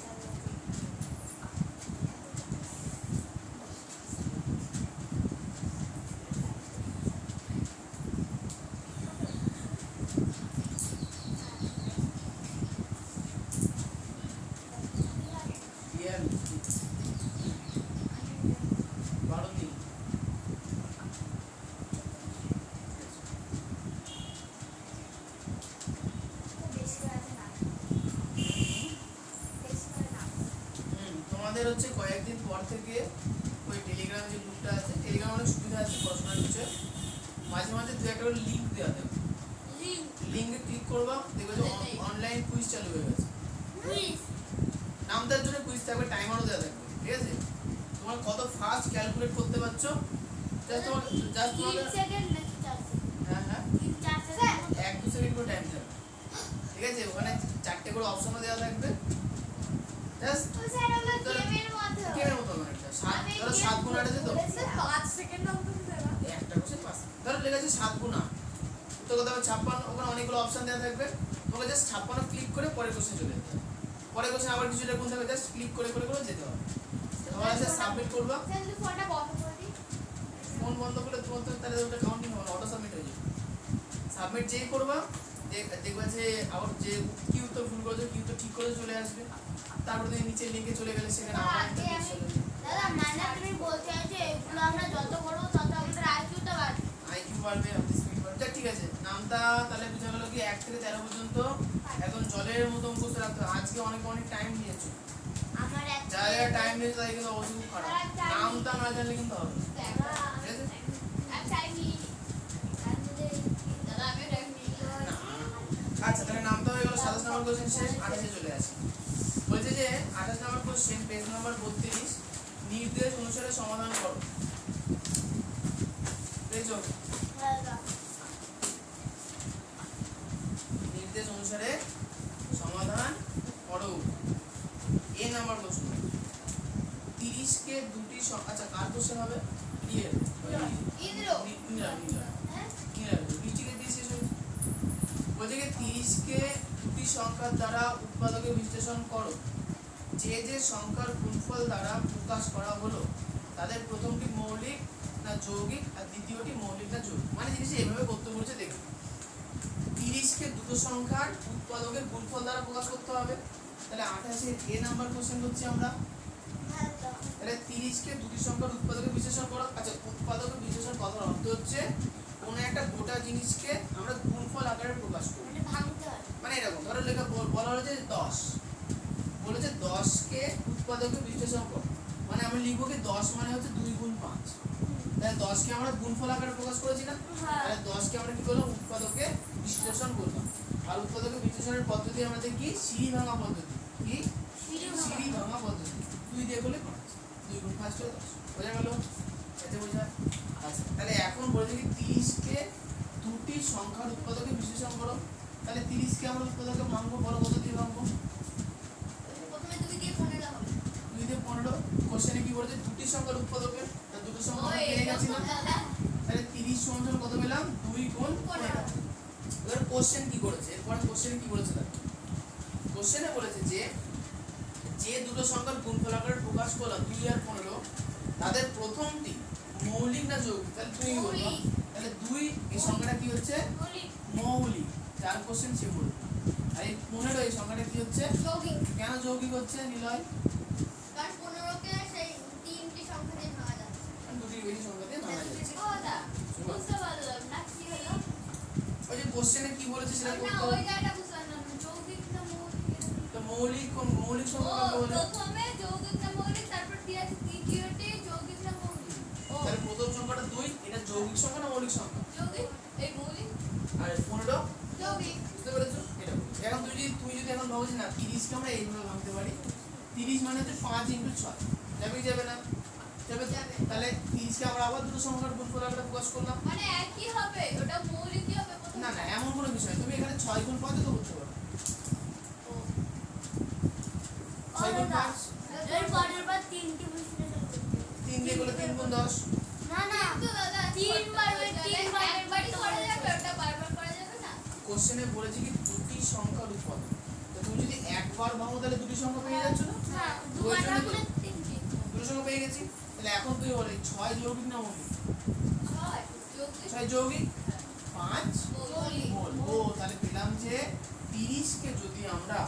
রিয়াল 12 3 তোমাদের হচ্ছে কয়েকদিন পর থেকে ওই টেলিগ্রাম যে গ্রুপটা আছে টেলিগ্রাম অনেক সুবিধা আছে পড়াশোনার বিষয়ে মাঝে মাঝে দু একটা করে লিঙ্ক দেওয়া থাকবে লিঙ্কে ক্লিক করবা দেখবে যে অনলাইন কুইজ চালু হয়ে গেছে নামটার জন্য কুইজ থাকবে টাইমারও দেওয়া থাকবে ঠিক আছে তোমার কত ফাস্ট ক্যালকুলেট করতে পারছো জাস্ট তোমাকে হ্যাঁ হ্যাঁ 1-2 সেকেন্ড করে টাইম থাকবে ঠিক আছে ওখানে 4টে করে অপশনও দেওয়া থাকবে জাস্ট গেমের মতো অনেকটা 7 গুণ 8 আছে তো 5 সেকেন্ড একটা কোশ্চেন পাস ধরো লেখা আছে 7 গুণ 8 তো কত হবে 56 ওখানে অনেকগুলো অপশন দেওয়া থাকবে তোমাকে জাস্ট 56 ক্লিক করে পরের কোশ্চেন চলে যেতে হবে পরের কোশ্চেন আবার কিছুটা গুণ থাকবে জাস্ট ক্লিক করে করে করে যেতে হবে তোমার আছে সাবমিট করবা ফোনটা বন্ধ করে দিই ফোন ফোন বন্ধ করলে তোমার তো তাহলে ওটা কাউন্টিং হবে না, অটো সাবমিট হয়ে যাবে। সাবমিট যেই করবা দেখবা যে আবার যে কি উত্তর ভুল করেছো কি উত্তর ঠিক করে চলে আসবে। তারপরে তুমি নিচে লিংকে চলে গেলে সেখানে আবার একটা আগে page আমি চলে যাবে। দাদা মানে তুমি বলতে চাইছো এগুলো আমরা যত করবো তত আমাদের আইকিউটা বাড়বে। আইকিউ বাড়বে, স্পিড বাড়বে। যাক, ঠিক আছে, নামটা তাহলে বুঝা গেল কি 1 থেকে 13 পর্যন্ত এখন জলের মতো মুখস্থ রাখতে হবে। আজকে অনেক টাইম নিয়েছো, আমার এক যারা টাইম নিয়েছে তাদের কিন্তু অবস্থা খুব খারাপ। নামটা না জানলে কিন্তু হবে না, ঠিক আছে? দাদা আমি টাইম নিই না। আচ্ছা, তাহলে নামটা হয়ে গেল। 27 নম্বর কোশ্চেন শেষ, 28 চলে আসি। বলছে যে 28 নম্বর কোশ্চেন, পেজ নাম্বার 32, নির্দেশ অনুসারে সমাধান করো। পেয়েছো? নির্দেশ অনুসারে সমাধান করো। এ নাম্বার প্রশ্ন, 30 কে দুটি আচ্ছা কার কোশ্চেন হবে? ইয়ে ইন্দ্র। বৃষ্টিকে দিয়ে শেষ হয়েছে। বলছে কি 30 কে দুটি সংখ্যার দ্বারা উৎপাদকে বিশ্লেষণ করো। যে যে সংখ্যার গুণফল দ্বারা প্রকাশ করা হলো তাদের প্রথমটি মৌলিক না যৌগিক আর দ্বিতীয়টি মৌলিক না যৌগিক। মানে জিনিসটা এভাবে করতে বলছে, দেখুন 30 কে দুটো সংখ্যার উৎপাদকের গুণফল দ্বারা প্রকাশ করতে হবে। তাহলে 28 এর এ নাম্বার কোশ্চেন করছি আমরা। তাহলে 30 কে দুটি সংখ্যার উৎপাদকে বিশ্লেষণ করো। আচ্ছা, উৎপাদকে বিশ্লেষণ কথার অর্থ হচ্ছে কোনো একটা গোটা জিনিসকে আমরা গুণফল আকারে প্রকাশ করি। মানে ভাঙতে হয়। মানে এরকম ধরো লেখা বলা হলো যে 10, বলেছে 10 কে উৎপাদকে বিশ্লেষণ করো। মানে আমরা লিখবো কি 10 মানে হচ্ছে 2 গুণ 5। তাহলে 10 কে আমরা গুণফল আকারে প্রকাশ করেছি না? তাহলে 10 কে আমরা কি করলাম? উৎপাদকে বিশ্লেষণ করলাম। আর উৎপাদকে বিশ্লেষণের পদ্ধতি আমাদের কি? সিঁড়ি ভাঙা পদ্ধতি। কি? সিঁড়ি ভাঙা পদ্ধতি। 2 দিয়ে করলে 5, 2 গুণ 5 করে 10। বোঝা গেল? এতে বোঝা? আচ্ছা, তাহলে এখন বলেছে কি 30 কে দুটি সংখ্যার উৎপাদকে বিশ্লেষণ করো। তাহলে 30 কে আমরা উৎপাদকে ভাঙবো, বড় কত দিয়ে ভাঙবো? প্রথমে 2 দিয়ে 15 হবে। 2 দিয়ে 15। কোশ্চেনে কি বলেছে? দুটি সংখ্যার উৎপাদকে। তা দুটো সংখ্যা আমরা পেয়ে গেছি না? তাহলে 30 সমান কত পেলাম? 2 গুণ 15। এবার কোশ্চেন কি করেছে? এরপরে কোশ্চেনে কি বলেছে? কোশ্চেনে বলেছে যে যে দুটো সংখ্যার গুণফল আকারে প্রকাশ করলাম 2 আর 15, তাদের প্রথমটি মৌলিক না যৌগিক? তাহলে তুমি বলবো। তাহলে 2 এই সংখ্যাটা কি হচ্ছে? মৌলিক। চার কোশ্চেন সে বলবে। আর এই 15 এই সংখ্যাটা কি হচ্ছে? যৌগিক। কেন যৌগিক হচ্ছে নিলয়? কারণ 15 কে সেই তিনটি সংখ্যা দিয়ে ভাঙা যাচ্ছে। দুটির বেশি সংখ্যা দিয়ে ভাঙা যাচ্ছে। ও দা বুঝতে পারলাম না কি হলো। ওই যে কোশ্চেনে কি বলেছে সেটা না করতে ওই হবে। জায়গাটা বুঝতে পারলাম না। যৌগিক না মৌলিক? তো মৌলিক কোন মৌলিক ও সংখ্যা কাকে বলে? প্রথমে যৌগিক না মৌলিক, তারপর কি আছে দ্বিতীয়টি যৌগিক না মৌলিক? ও তাহলে প্রথম সংখ্যাটা 2, এটা যৌগিক সংখ্যা না মৌলিক সংখ্যা? যৌগিক। এই মৌলিক আর 15 যৌগিক। বুঝতে পেরেছো? এটা এখন তুই যদি এখন ভাবছিস না 30 কে আমরা এইভাবে ভাঙতে পারি। 30 মানে হচ্ছে 5 × 6, যাবে কি যাবে না? যাবে। তাহলে 30 কে আমরা আবার দুটো সংখ্যার গুণফল আকারে প্রকাশ করলাম। মানে একই হবে, ওটা মৌলিকই হবে প্রথম। না না, এমন কোনো বিষয় না। তুমি এখানে 6 গুণ 5 তো করতে পারো। 6 গুণ 5 এর পরের বার তিনটি বিশ্লেষণ করতে হবে। 3 দিয়ে করলে 3 গুণ 10। না না কিন্তু দাদা তিনবার একবারই করা যাবে, ওটা বারবার করা যাবে না। কোশ্চেনে বলেছে কি দুটি সংখ্যার উৎপাদক। তো তুমি যদি একবার ভাঙো তাহলে দুটি সংখ্যা পেয়ে যাচ্ছ না? হ্যাঁ, ওই দুবার জন্য তো। ভাঙলে তিনটি। দুটো সংখ্যা পেয়ে গেছি। তাহলে এখন তুই বলে 6 যৌগিক না মৌলিক? 6 যৌগিক 6 যৌগিক, 5 মৌলিক। মৌলিক। ও তাহলে পেলাম যে 30 কে যদি আমরা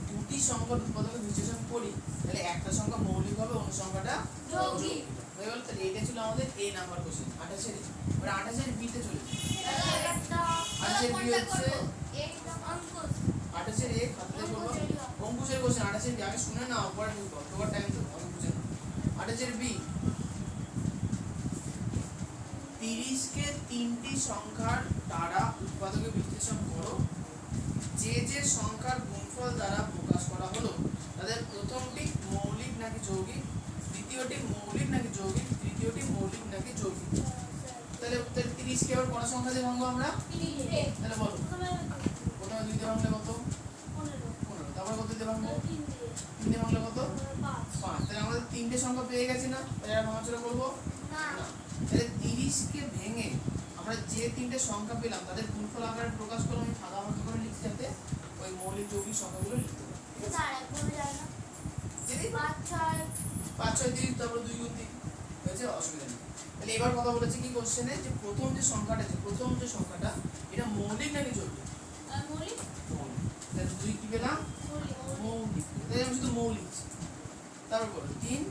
দুটি সংখ্যার উৎপাদকে বিশ্লেষণ করি তাহলে একটা সংখ্যা মৌলিক হবে, অন্য সংখ্যাটা যৌগিক। হয়ে গেল। তাহলে এটা ছিল আমাদের এ নাম্বার কোশ্চেন 28 এর। এবার 28 এর বি তে চলে যাই। একটা আচ্ছা, বি কোনটা হচ্ছে করব? এইটা অঙ্কুশ। 28 এর এ খাতাতে করব। অঙ্কুশের কোশ্চেন 28 এর বি আগে শুনে নাও, পরে বুঝবো। তোমার টাইম তো আমি বুঝে নাও। 28 এর বি, 30 কে তিনটি সংখ্যার দ্বারা উৎপাদকে বিশ্লেষণ করো। যে যে সংখ্যার গুণফল দ্বারা প্রকাশ করা হলো তাদের প্রথমটি মৌলিক নাকি যৌগিক, দ্বিতীয়টি মৌলিক নাকি যৌগিক, তৃতীয়টি মৌলিক নাকি যৌগিক। তাহলে 30 কে আবার কোন সংখ্যা দিয়ে ভাঙবো আমরা? তাহলে বলো। প্রথমে 2 দিয়ে ভাঙলে কত? 15। তারপর কত দিয়ে ভাঙবো? 3 দিয়ে ভাঙলে কত? 5। তাহলে আমাদের তিনটে সংখ্যা পেয়ে গেছি না? তাহলে আর ভাঙাচোরা করবো না না। তাহলে 30 কে ভেঙে আমরা যে তিনটে সংখ্যা পেলাম তাদের গুণফল আকারে প্রকাশ করলাম। আমি ফাঁকা ফাঁকা করে লিখছি যাতে ওই মৌলিক যৌগিক সংখ্যাগুলো লিখতে পারি। ঠিক আছে? তার এক বলে যায় না। যদি 5 6 5 6 30, তারপর 2 গুণ 3 হয়েছে, অসুবিধা নেই। তাহলে এবার কথা বলেছে কি কোশ্চেনে, যে প্রথম যে সংখ্যাটা এটা মৌলিক নাকি যৌগিক? মৌলিক মৌলিক। তাহলে দুই কি পেলাম? মৌলিক। তাহলে আমি শুধু মৌলিক। তারপর বলো 3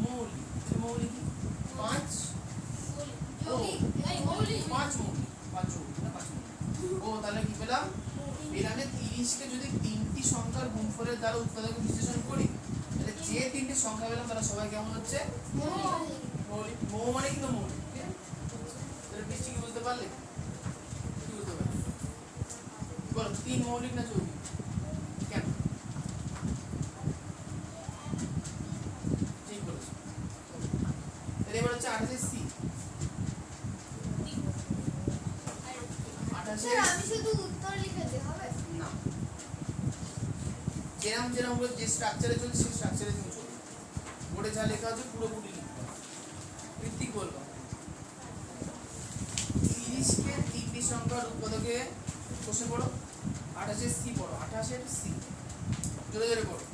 মৌলিক। তাহলে মৌলিক কি? 5 যৌগিক এই মৌলিক 5 মৌলিক। 5 যৌগিক না 5 মৌলিক। ও তাহলে কি পেলাম? পেলাম যে 30 কে যদি তিনটি সংখ্যার গুণফলের দ্বারা উৎপাদকে বিশ্লেষণ করি, তাহলে যে তিনটি সংখ্যা পেলাম তারা সবাই কেমন হচ্ছে? মৌলিক। মৌ মানে কিন্তু মৌলিক। ঠিক আছে? তাহলে বৃষ্টি কি বুঝতে পারলে? কি বুঝতে পারলে? বলো 3 মৌলিক না যৌগিক? কেন? ঠিক বলেছো। তাহলে এবার হচ্ছে 28 সি। 28 আমি শুধু উত্তর লিখতে হবে না, যেরকম বলে যে স্ট্রাকচারে চলছে সেই স্ট্রাকচারে তুমি চলবে। বোর্ডে যা লেখা আছে পুরোপুরি লিখবে। ঋত্বিক বলবো 30 কে তিনটি সংখ্যার উৎপাদকে কোষে পড়ো। 28 সি পড়ো। 28 সি জোরে জোরে পড়ো।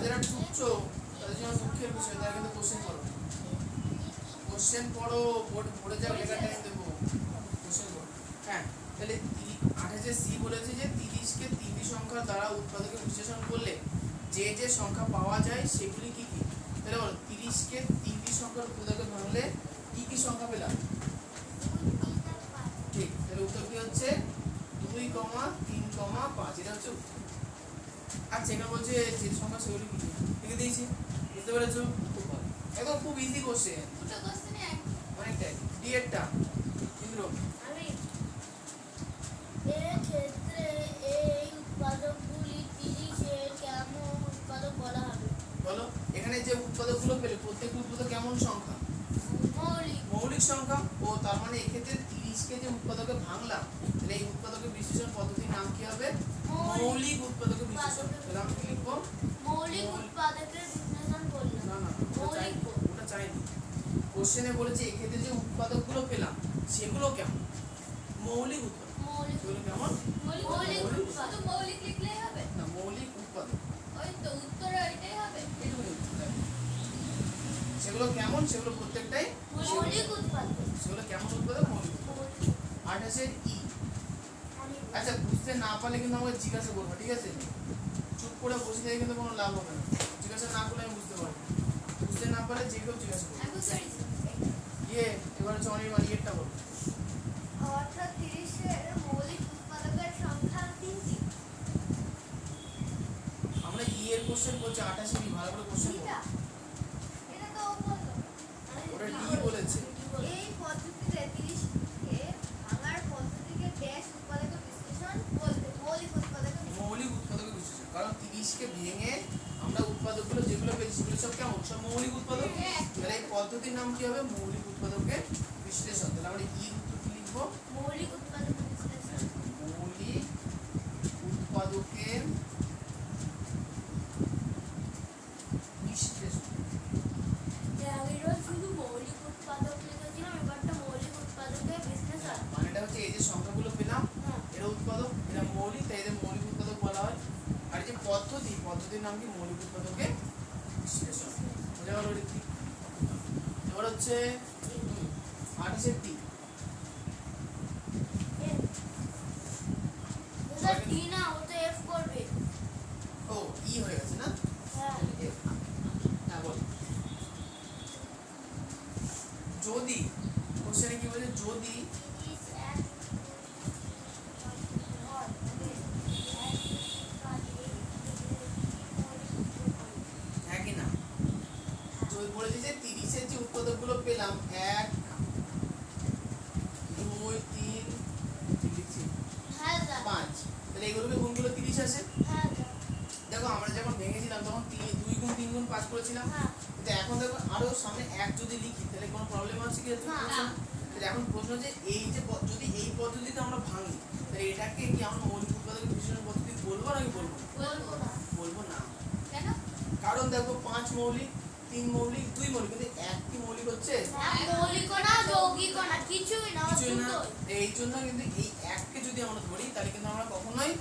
যারা টুকছো তাদের জন্য দুঃখের বিষয়, তারা কিন্তু কোশ্চেন পড়ো। বোর্ডে যা লেখা টাইম দেবো কোশ্চেন পড়ো। হ্যাঁ, তাহলে 28 সি বলেছে যে 30 কে তিনটি সংখ্যার দ্বারা উৎপাদকে বিশ্লেষণ করলে যে যে সংখ্যা পাওয়া যায় সেগুলি কি কি? তাহলে বলো 30 কে তিনটি সংখ্যার উৎপাদকে ভাঙলে কি কি সংখ্যা পেলাম? ঠিক। তাহলে উত্তর কি হচ্ছে 2, 3, 5। এটা হচ্ছে উত্তর। আচ্ছা, এখানে বলছে যে সংখ্যা সেগুলি কি লিখে দিয়েছি। বুঝতে পেরেছো? খুব ভালো, একদম খুব ইজি কোশ্চেন, দুটো কোশ্চেনে এক অনেকটাই। ডি এরটা ইন্দ্র আমি এর ক্ষেত্রে এই উৎপাদকগুলি 30 এর কেমন উৎপাদক বলা হবে? বলো। এখানে যে উৎপাদকগুলো পেলে প্রত্যেকটি উৎপাদক কেমন সংখ্যা? মৌলিক মৌলিক সংখ্যা। ও তার মানে এক্ষেত্রে 30 কে যে উৎপাদকে ভাঙলাম, তাহলে এই উৎপাদকের বিশ্লেষণ পদ্ধতির নাম কি হবে? মৌলিক উৎপাদকের বিশ্লেষণ। তাহলে আমি কি লিখবো? মৌলিক উৎপাদকের বিশ্লেষণ করলাম। না না, ওটা চাইনি। কোশ্চেনে বলেছে এক্ষেত্রে যে উৎপাদকগুলো পেলাম সেগুলো কেমন? মৌলিক উৎপাদক। মৌলিক সেগুলো কেমন? মৌলিক উৎপাদক মৌলিক লিখলেই হবে। না, মৌলিক উৎপাদক। ওই তো উত্তরে ওইটাই হবে। এইটুকুনি উত্তর। সেগুলো কেমন? সেগুলো প্রত্যেকটাই মৌলিক উৎপাদক। সেগুলো কেমন উৎপাদক? মৌলিক উৎপাদক। 28 ই। আচ্ছা, বুঝতে না পারলে কিন্তু আমাকে জিজ্ঞাসা করবে, ঠিক আছে? চুপ করে বসে থেকে কিন্তু কোনো লাভ হবে না। জিজ্ঞাসা না করলে আমি বুঝতে পারবো। বুঝতে না পারলে যে কেউ জিজ্ঞাসা করবে। আমি বুঝতে পেরেছি। এবার হচ্ছে অনির্বাণ ইয়েরটা বলো। অর্থাৎ 30 এর মৌলিক উৎপাদকের সংখ্যা 3টি। আমরা এর কোশ্চেন বলছি 28 ই, ভালো করে কোশ্চেন বলো। এটা তো বললো। ওটা ডি বলেছে। এই পদ্ধতিতে 30 কে ভাঙার পদ্ধতিকে ড্যাশ উৎপাদকের বিশ্লেষণ বলতে। মৌলিক উৎপাদকের বিশ্লেষণ। মৌলিক উৎপাদকের বিশ্লেষণ। কারণ 30 কে ভেঙে আমরা উৎপাদকগুলো যেগুলো পেয়েছি সেগুলো সব কেমন? সব মৌলিক উৎপাদক। তাহলে এই পদ্ধতির নাম কি হবে? মৌলিক উৎপাদকের বিশ্লেষণ। তাহলে আমরা ই উত্তর কি লিখবো? মৌলিক উৎপাদকের বিশ্লেষণ। মৌলিক উৎপাদকের বিশ্লেষণ। আগেরবার শুধু মৌলিক উৎপাদক লিখেছিলাম, এবারটা মৌলিক উৎপাদকের বিশ্লেষণ। মানেটা হচ্ছে এই যে সংখ্যাগুলো পেলাম হ্যাঁ। এরা উৎপাদক, এরা মৌলিক, তাই এদের মৌলিক উৎপাদক বলা হয়। আর এই যে পদ্ধতির নাম কি? মৌলিক উৎপাদকের বিশ্লেষণ। বোঝা গেল ঋত্বিক? এবার হচ্ছে 28 টি। ওটা ডি না, ওটা এফ করবে। ও ই হয়ে গেছে না? হ্যাঁ। F। হ্যাঁ বল। যদি কোশ্চেনে কি বলে? যদি হ্যাঁ কি না? যদি বলেছে যে 30 এর যে উৎপাদকগুলো পেলাম 1, 2, 3 লিখছি হ্যাঁ দা 5, তাহলে এগুলোকে গুণগুলো 30 আসে। হ্যাঁ দা দেখো আমরা যখন ভেঙেছিলাম তখন 2 গুণ 3 গুণ 5 করেছিলাম। হ্যাঁ। কিন্তু এখন দেখো আরো সামনে 1 যদি লিখি তাহলে কোনো প্রবলেম আছে কি? না। তাহলে এখন প্রশ্ন যে এই যে যদি এই পদ্ধতিতে আমরা ভাঙি তাহলে এটাকে কি আমরা মৌলিক উৎপাদকের বিশ্লেষণ পদ্ধতি বলবো নাকি বলবো? বলবো না। বলবো না। কেন? কারণ দেখো 5 মৌলিক, 3 মৌলিক, 2 মৌলিক, কিন্তু 1 কি মৌলিক হচ্ছে? মৌলিকও না, যৌগিকও না, কিছুই না, কিছুই না। দুটোই। এই জন্য কিন্তু এই 1 কে যদি আমরা ধরি তাহলে কিন্তু আমরা কখনোই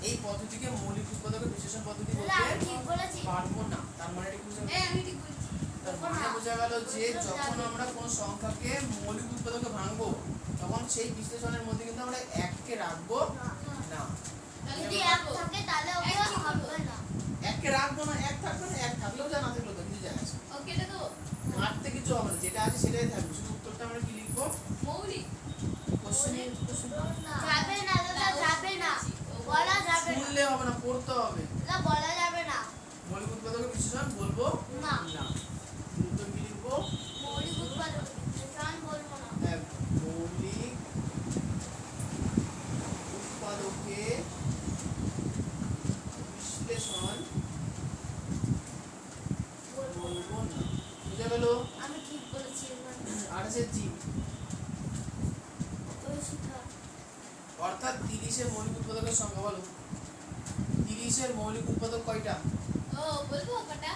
এই পদ্ধতিকে মৌলিক উৎপাদকের বিশ্লেষণ পদ্ধতি তাহলে বলতে আমি ঠিক বলেছি পারবো না। তার মানে এটা কি বোঝা গেল? আমি ঠিক বলছি। তার মানে বোঝা গেল যে যখন আমরা কোনো সংখ্যাকে মৌলিক উৎপাদকে ভাঙবো তখন সেই বিশ্লেষণের মধ্যে কিন্তু আমরা এককে রাখবো না। যদি এক থাকে তাহলে ওকে হবে না। এককে রাখবো না, এক থাকবে না, এক থাকলেও যা না থাকলেও তো কিছু যায় আসে না। ওকে এটা তো কাটতে কিছু হবে না, যেটা আছে সেটাই থাকবে। শুধু উত্তরটা আমরা কি লিখবো? মৌলিক। কোশ্চেনে যাবে না দাদা, যাবে না, বলা যাবে না, শুনলে হবে না, পড়তে হবে। না বলা যাবে না। মৌলিক উৎপাদকের বিশ্লেষণ বলবো না। না। উত্তর কি লিখবো? মৌলিক উৎপাদক বিশ্লেষণ বলবো না। মৌলিক উৎপাদকে বিশ্লেষণ বলবো না। বুঝা গেল? আমি ঠিক বলেছি এবার। আর আছে জি, ওই শিখা অর্থাৎ 30 এর মৌলিক উৎপাদকের সংখ্যা বলো। 30 এর মৌলিক উৎপাদক কয়টা? ও বলবো কটা?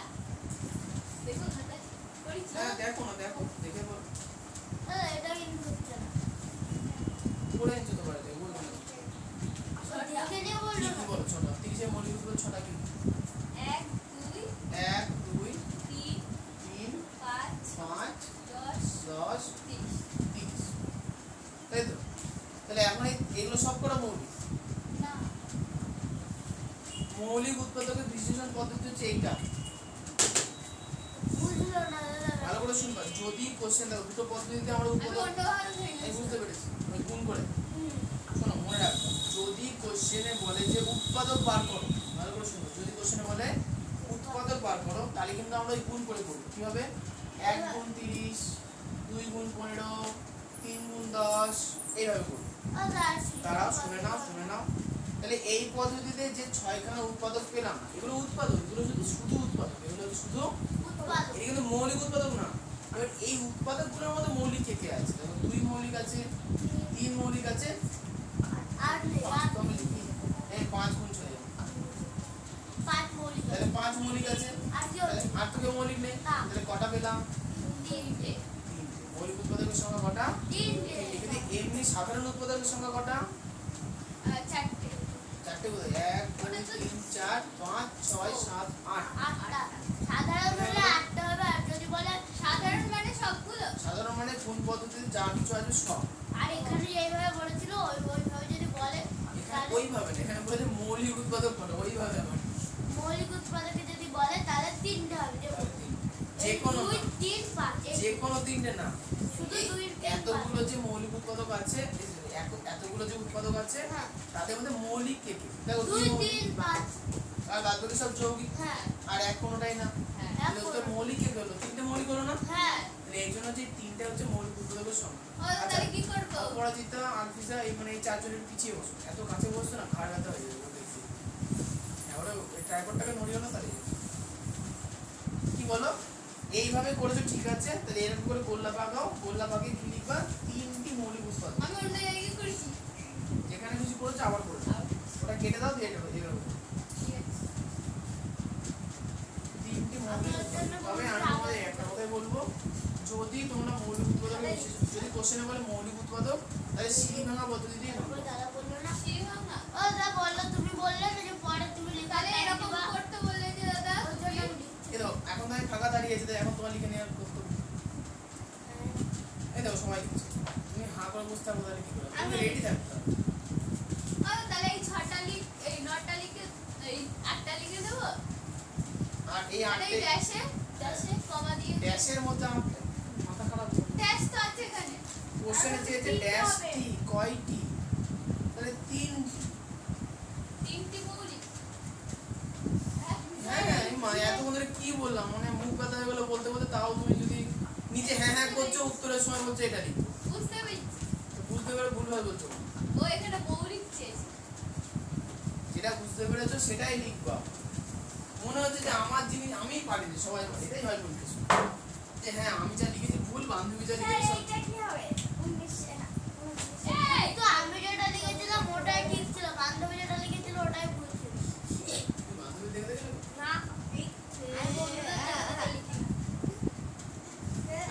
দেখো খাতা করেছি। হ্যাঁ দেখো না, দেখো দেখে বলো। এটা কিন্তু হচ্ছে না। পড়ে নিচ্ছ তো বাড়িতে, বলবো না। দেখে নিয়ে বললো কি না। কি বলো? ছোট 30 এর মৌলিক উৎপাদক ছটা কি? 1 2 1 2 3 3 5 5 10 10 30 30, তাই তো? তাহলে এখন এগুলো সব কটা মৌলিক। না মৌলিক উৎপাদকের বিশ্লেষণ পদ্ধতি হচ্ছে এইটা। বুঝলো না দাদা। ভালো করে শুনবা। যদি কোশ্চেন দেখো দুটো পদ্ধতিতে আমরা আমি উৎপাদক, অন্য ভালো হয়ে এই গেছি। বুঝতে পেরেছি, ওই গুণ করে। শোনো মনে রাখবে, যদি কোশ্চেনে বলে যে উৎপাদক বার করো, ভালো করে শুনো, যদি কোশ্চেনে বলে উৎপাদক বার করো তাহলে কিন্তু আমরা ওই গুণ করে করবো। কি হবে? 1 গুণ 30, 2 গুণ 15, 3 গুণ 10, এইভাবে করবো। তারা শুনে নাও, শুনে নাও। তাহলে এই পদ্ধতিতে যে 6খানা উৎপাদক পেলাম, এগুলো উৎপাদক, এগুলো শুধু উৎপাদক, এগুলো হচ্ছে শুধু, উৎপাদক এটা কিন্তু মৌলিক উৎপাদক না। এবার এই উৎপাদকগুলোর মধ্যে মৌলিক কে কে আছে? দেখো 2 মৌলিক আছে, 3 মৌলিক আছে, আর নেই, 5 তো আমি লিখি, এই 5 গুণ চলে যাবে। 5 মৌলিক তাহলে 5 মৌলিক আছে, আর কি তাহলে আর তো কেউ মৌলিক নেই। না। তাহলে কটা পেলাম? 3টে 3টে। মৌলিক উৎপাদকের সংখ্যা কটা? 3টে। কিন্তু এমনি সাধারণ উৎপাদকের সংখ্যা কটা? 4টে 4টে কোথায়? 1 2 3 4 5 6 7 8। 8টা। সাধারণ হলে 8টা হবে, আর যদি বলে সাধারণ মানে সবগুলো। সাধারণ মানে কোন পদ্ধতিতে যা কিছু আছে সব। আর এখানে এইভাবে বলেছিল ওইভাবে যদি বলে এখানে তাহলে ওইভাবে না, এখানে বলেছে মৌলিক উৎপাদক কোনটা, ওইভাবে আমার মৌলিক উৎপাদকে যদি বলে তাহলে 3টে হবে। দেখো যে কোনো 2 3 5 যে কোনো 3টে না, শুধু এই 2 3 এতগুলো যে মৌলিক উৎপাদক আছে, এতগুলো যে উৎপাদক আছে হ্যাঁ তাদের মধ্যে মৌলিক কে কে? দেখো 2 দুই মৌলিক, 3 5 আর বাদবাকি সব যৌগিক। হ্যাঁ আর এক কোনোটাই না। হ্যাঁ তাহলে উত্তর মৌলিক কে হলো? 3টে মৌলিক হলো না? হ্যাঁ তাহলে এই জন্য যে 3টে হচ্ছে মৌলিক উৎপাদকের সংখ্যা। ও তাহলে কি করব? অপরাজিতা, আলফিজা, এই মানে এই 4 জনের পিছিয়ে বসো। এত কাছে বসছো না, ঘাড় ব্যথা হয়ে যাবে দেখছি। এবারে এই ট্রাইপডটাকে নড়িও না তাহলে। কি বলো? এইভাবে করেছো ঠিক আছে। তাহলে এরকম করে গোল্লা পাকাও, গোল্লা পাকিয়ে কি লিখবা? 3টি মৌলিক উৎপাদক। আমি অন্য জায়গায় করেছি। যেখানে কিছু করেছো আবার করেছো, ওটা কেটে দাও, দিয়ে দেবো এভাবে। ঠিক আছে 3টি মৌলিক উৎপাদক। তবে আমি তোমাদের একটা কথাই বলবো, যদি তোমরা মৌলিক উৎপাদকের যদি কোশ্চেনে বলে মৌলিক উৎপাদক, তাহলে সিঁড়ি ভাঙা পদ্ধতি দিয়ে ওই দাদা বললো না সিঁড়ি ভাঙা। ও দাদা বললো, তুমি বললে না যে পরে তুমি লিখে তাহলে এরকম করতে বললে যে দাদা ওই জন্য আমি লিখছি। এই দেখো এখন তো আমি ফাঁকা দাঁড়িয়ে আছি, তাই এখন তোমার লিখে নেওয়ার কর্তব্য। এই দেখো সবাই লিখছে, তুমি হাঁ করে বুঝতে পারবো তাহলে কি করে? তুমি আমি- রেডি থাকতে হবে। ও তাহলে এই 6টা এই 9টা লিখে এই 8টা লিখে দেব। আর এই আর এই 8টে ড্যাশে কমা দিয়ে ড্যাশের মধ্যে আমার মাথা খারাপ হয়ে যাবে। ড্যাশ তো আছে এখানে। কোশ্চেনে চেয়েছে তিনটে ড্যাশ হবে। টি কয়টি? তাহলে 3। 3টি মৌলিক। হ্যাঁ আমি মা এতক্ষণ ধরে কি বললাম, মানে মুখ ব্যথা হয়ে গেলো বলতে বলতে, তাও তুমি যদি নিজে হ্যাঁ হ্যাঁ করছো, উত্তরের সময় বলছো এটা লিখো। বুঝতে পেরেছি। তো বুঝতে পেরে ভুলভাল বলছো। ও এখানে মৌলিক চেয়েছে। যেটা বুঝতে পেরেছো সেটাই লিখবা। মনে হচ্ছে যে আমার জিনিস আমিই পারিনি, সবাই পারে, এটাই হয় বলতেছো যে হ্যাঁ আমি যা লিখেছি ভুল, বান্ধবী যা লিখেছি সব ঠিক। কি হবে? 19 এই তো আমি যেটা লিখেছিলাম ওটাই ঠিক ছিল, বান্ধবী যেটা লিখেছিল ওটাই ভুল ছিল। তুমি বান্ধবী দেখে দেখলে না আমি বন্ধুদের যেটা লিখি।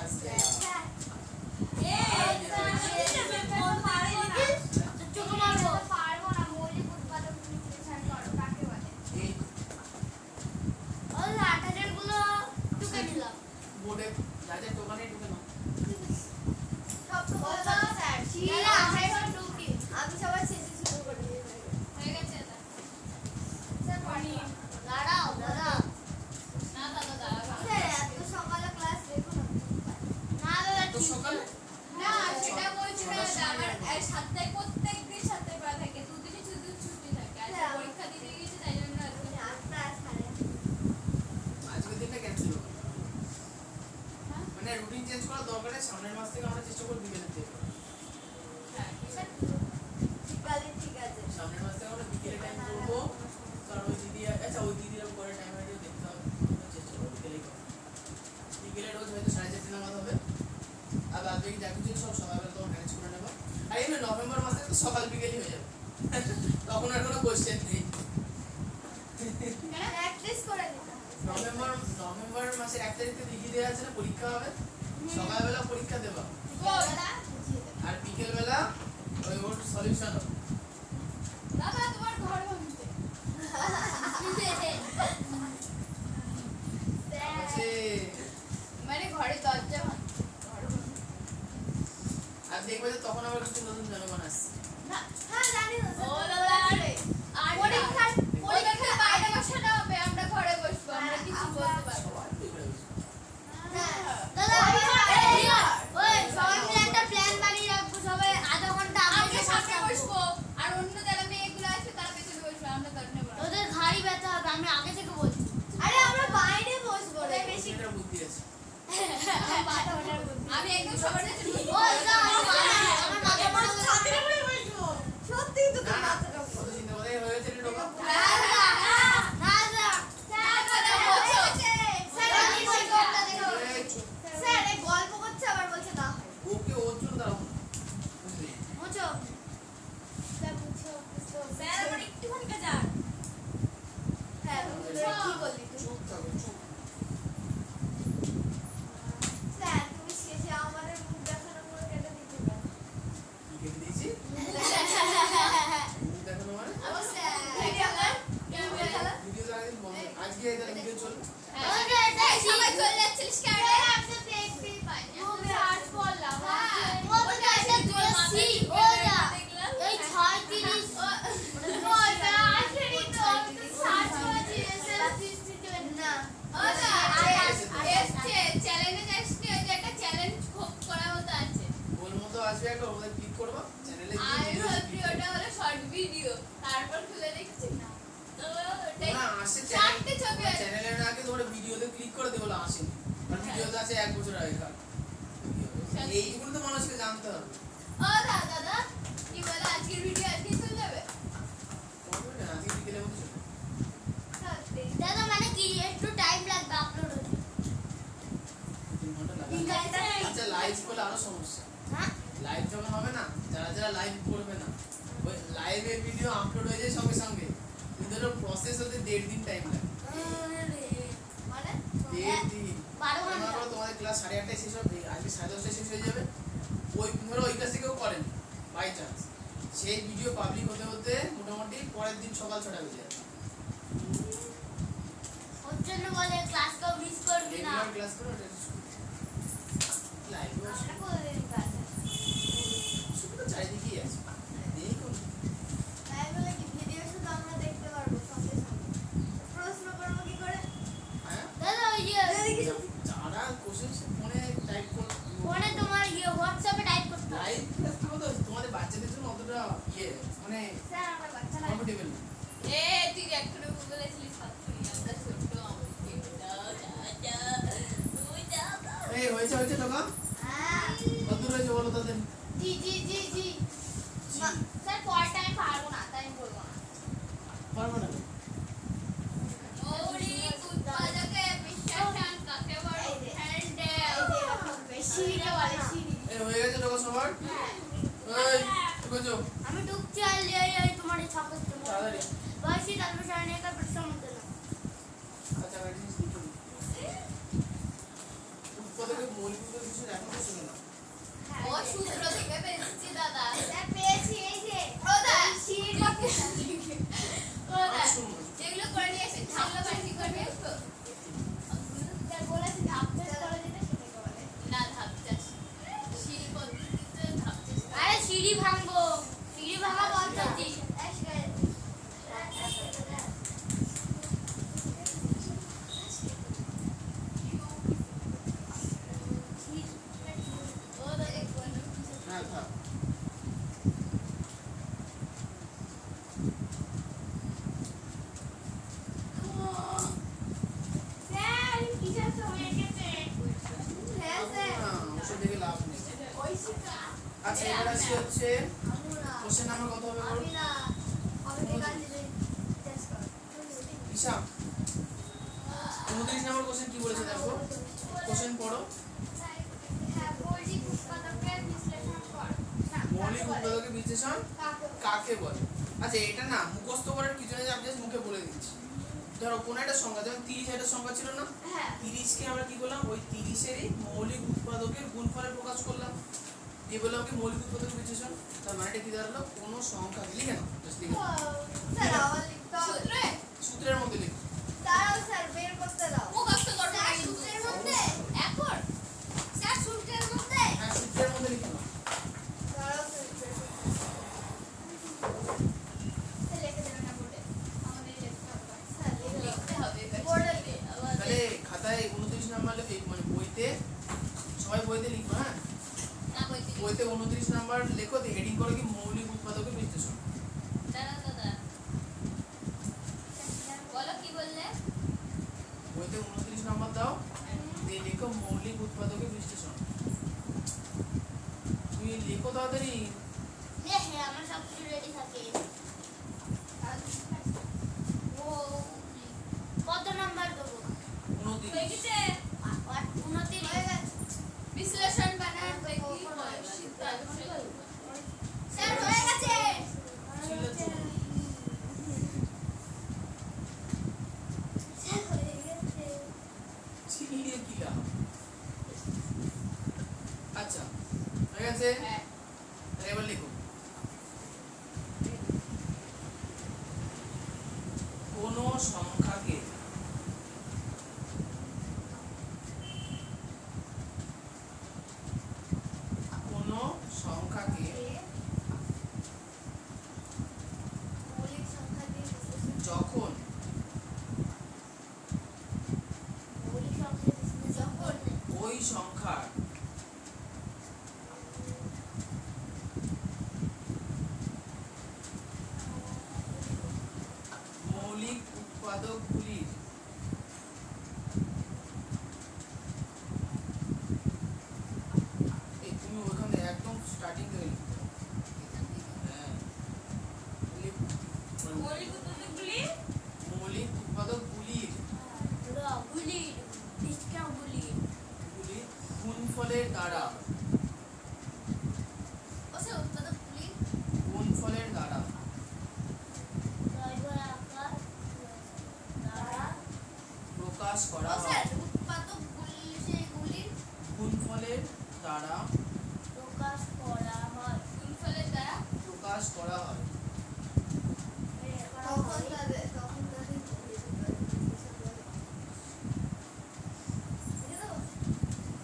আচ্ছা। তো চোখ মারবো। করার দরকার নেই, সামনের মাস থেকে আমরা চেষ্টা করব বিকেলের দিকে। হ্যাঁ ঠিক আছে। ঠিক আছে সামনের মাস থেকে আমরা বিকেলে টাইম করবো, কারণ ওই দিদি আচ্ছা ওই দিদির পরে টাইম আইডিয়া দেখতে হবে, আমরা চেষ্টা করবো বিকেলেই করবো। বিকেলে রোজ হয়তো 4:30 নাগাদ হবে, আর বাদ বাকি যা কিছু সব সকালবেলা তোমার ম্যানেজ করে নেবো। আর এমনি নভেম্বর মাসে তো সকাল বিকেলই হয়ে যাবে, তখন আর কোনো কোশ্চেন নেই। প্র্যাকটিস করে নিতে হবে নভেম্বর মাসের 1 তারিখে লিখে দেওয়া আছে না পরীক্ষা হবে, সকালবেলা পরীক্ষা দেবা বিকেলবেলা বুঝিয়ে দেবে আর বিকেলবেলা ওই ওর সলিউশন হবে। দাদা তোমার ঘর ভাঙছে। আছে মানে ঘরে দরজা ভাঙছে। আর দেখবে যে তখন আবার কিছু নতুন জনগণ আসছে। না হ্যাঁ জানি তো ও দাদা আর পরীক্ষার বাইরে বসানো হবে, আমরা ঘরে বসবো, আমরা কিছু বলতে পারবো না। সবাই বিগড়ে গেছে। দাদা ওই সবাই মিলে একটা প্ল্যান বানিয়ে রাখবো, সবাই আধা ঘন্টা আমরা সামনে বসবো আর অন্য যারা মেয়েগুলো আছে তারা পেছনে বসবে, আমরা দরজা বসবো। তোদের ঘাড়ি ব্যথা হবে, আমি আগে থেকে বলছি। আরে আমরা বাইরে বসবো রে বেশি। এটার বুদ্ধি আছে। আমি একদম সবার কাছে ওই যা আমার মাথা বড় ছাত্রে পড়ে বসবো। সত্যি তো না না কত চিন্তা করে হয়ে গেছে রে ঢোকা। এই চুপ। স্যার এই গল্প করছে আবার বলছে না ওকে ওর জন্য দাঁড়াও না। বুঝলি? বুঝছো স্যার বুঝছো স্যার আমার একটুখানি কাজ আর হ্যাঁ তুমি কি বললি তুই চুপ থাকো চুপ। স্যার তুমি শেষে আমাদের মুখ দেখানো করে কেটে দিতে পারো কি কেটে দিয়েছি? মুখ দেখানো মানে? আমার স্যার ভিডিও কর ভিডিও তো আগেই বন্ধ। আজকে তাহলে ভিডিও চলবে। সবাই চলে যাচ্ছিলিস কেন রে? একটা দেখতেই পাই না আমি আর্ট পড়লাম। ও তো একটা দোষী ওরা দেখলাম এই 36 ওটা আসেনি তো আমি তো সার্চ করেছি এসএসসি না ওটা এসছে চ্যালেঞ্জে আসছে, ওই যে একটা চ্যালেঞ্জ করা মতো আছে। ওর মতো আসবে একটা, ওদের ক্লিক করবা চ্যানেলে আমি ভাবছি ওটা হলো শর্ট ভিডিও, তারপর খুলে দেখছি না তো ওটাই না আসে চারটে ছবি আছে। চ্যানেলের আগে তোমরা ভিডিওতে ক্লিক করে দিও বলে আসেনি। আর ভিডিওতে আছে 1 বছর আগেকার। এইগুলো তো মানুষকে জানতে হবে। ও দাদা কি বলে আজকের ভিডিও আজকে চলে যাবে? কবে না আজকে বিকেলে মতো চলবে। দাদা মানে কি একটু টাইম লাগবে আপলোড হতে 3 ঘন্টা লাগবে। ঠিক আছে। আচ্ছা লাইভ করলে আরো সমস্যা। হ্যাঁ লাইভ যখন হবে না, যারা যারা লাইভ করবে না, ওই লাইভের ভিডিও আপলোড হয়ে যায় সঙ্গে সঙ্গে, কিন্তু ওর প্রসেস হতে 1.5 দিন টাইম লাগে। মানে 1.5 দিন। 12 ঘন্টা। মনে করো তোমাদের ক্লাস 8:30টায় শেষ হবে, আজকে 10:30টায় শেষ হয়ে যাবে। ওই ধরো ওই ক্লাস থেকেও করেন বাই চান্স, সেই ভিডিও পাবলিক হতে হতে মোটামুটি পরের দিন সকাল 6টা বেজে যাবে। ওর জন্য বলে ক্লাসটা মিস করবি না রেগুলার ক্লাস করো, লাইভ আমরা করে দিই ক্লাস শুধু তো চারিদিকেই আছে। দেখুন তাই বলে কি ভিডিও শুধু আমরা দেখতে পারবো সঙ্গে সঙ্গে প্রশ্ন করবো কি করে হ্যাঁ দাদা যারা কোশ্চেন ফোনে টাইপ করে ফোনে তোমার হোয়াটসঅ্যাপে টাইপ করতে হবে লাইভ ক্লাস তো তোমাদের বাচ্চাদের জন্য অতটা মানে স্যার আমার বাচ্চা না কমফোর্টেবল না। এ তুই একটু বলেছিলিস সাতক্ষীরা আমরা ছোট আমাকে দাও যা তুই যা এই হয়েছে টাকা হ্যাঁ কত দূর হয়েছে বলো তাদের? জি জি জি জি স্যার পর টাইম পারবো না তাই আমি বলবো না পারবো না। ওরি উৎপাদকে বিশ্বাসন কাকে বড় হ্যান্ডে সিঁড়ি বলে সিঁড়ি এই হয়ে গেছে টাকা সবার? এই বুঝো আমি ঢুকছি আর এই তোমার এই ছাপত তাড়াতাড়ি। বয়সী তারপর সামনে একটা পরিশ্রম হতে না আচ্ছা আমি জিনিস লিখে নিই। উৎপাদকের মৌলিক কিছু এখনো ছিল না। ও সূত্র থেকে পেয়েছি দাদা স্যার পেয়েছি এই যে ওদা সিঁড়ি ওদা যেগুলো করে নিয়ে এসে ঝাল্লা বাটি করবে তো স্যার বলেছি ধাপতে করে দিতে সেটাকে বলে না ধাপ চাষ সিঁড়ি পদ্ধতিতে ধাপ চাষ আরে সিঁড়ি ভাঙবো সিঁড়ি ভাঙা পদ্ধতি ওদা এক বন্ধু কিছু আচ্ছা এটা না মুখস্থ করার কিছু নেই, আমি জাস্ট মুখে বলে দিচ্ছি। ধরো কোন একটা সংখ্যা, যেমন 30 একটা সংখ্যা ছিল না, হ্যাঁ 30 কে আমরা কি করলাম, ওই 30 এরই মৌলিক উৎপাদকের গুণফলে প্রকাশ করলাম, দিয়ে বললাম কি মৌলিক উৎপাদকের বিশ্লেষণ। তার মানেটা কি দাঁড়ালো, কোন সংখ্যা লিখে নাও, জাস্ট লিখে নাও, স্যার আবার লিখতে হবে সূত্রে সূত্রের মধ্যে লিখো। দাঁড়াও স্যার বের করতে দাও মুখস্থ করতে স্যার হয় কিন্তু। সূত্রের মধ্যে এখন স্যার সূত্রের মধ্যে হ্যাঁ সূত্রের মধ্যে লিখে নাও। দাঁড়াও স্যার বের করতে সে লিখে দেবে না বোর্ডে, আমাদের লিখতে হবে। স্যার লিখে দাও লিখতে হবে বোর্ডে লিখে। তাহলে খাতায় 29 নাম্বার লিখে, মানে বইতে সবাই বইতে লিখো, হ্যাঁ না বইতে বইতে 29 নাম্বার লেখো, দিয়ে হেডিং করো কি মৌলিক উৎপাদকের বিশ্লেষণ। দাঁড়া দাদা বলো কি বললে? বইতে 29 নাম্বার দাও, দিয়ে লেখো মৌলিক উৎপাদকের বিশ্লেষণ। তুমি লেখো তাড়াতাড়ি। হ্যাঁ হ্যাঁ আমার সব কিছু রেডি থাকে। ও কত নাম্বার দেবো? 29 হয়ে গেছে 29 হয়ে গেছে বিশ্লেষণ বানান দেখি স্যার হয়ে গেছে। চিল্লাচ্ছ কেন? স্যার হয়ে গেছে চিল্লিয়ে কি লাভ? আচ্ছা হয়ে গেছে, হ্যাঁ তাহলে এবার লিখো কোন সংখ্যাকে কোন সংখ্যাকে মৌলিক সংখ্যা দিয়ে বিশ্লেষণ যখন মৌলিক সংখ্যা বিশ্লেষণ যখন ওই সংখ্যার মৌলিক উৎপাদকগুলির এই তুমি ওখানে একদম স্টার্টিং থেকে লিখতে হবে। হ্যাঁ মৌলিক উৎপাদকগুলি মৌলিক উৎপাদকগুলির গুলি ডিসকাউন্ট গুলি গুলির গুণফলের দ্বারা ও স্যার উৎপাদকগুলি গুণফলের দ্বারা প্রকাশ করা ও হয়। স্যার উৎপাদকগুলি সেগুলির গুণফলের দ্বারা প্রকাশ করা হয় গুণফলের দ্বারা প্রকাশ করা হয়। তখন তাদের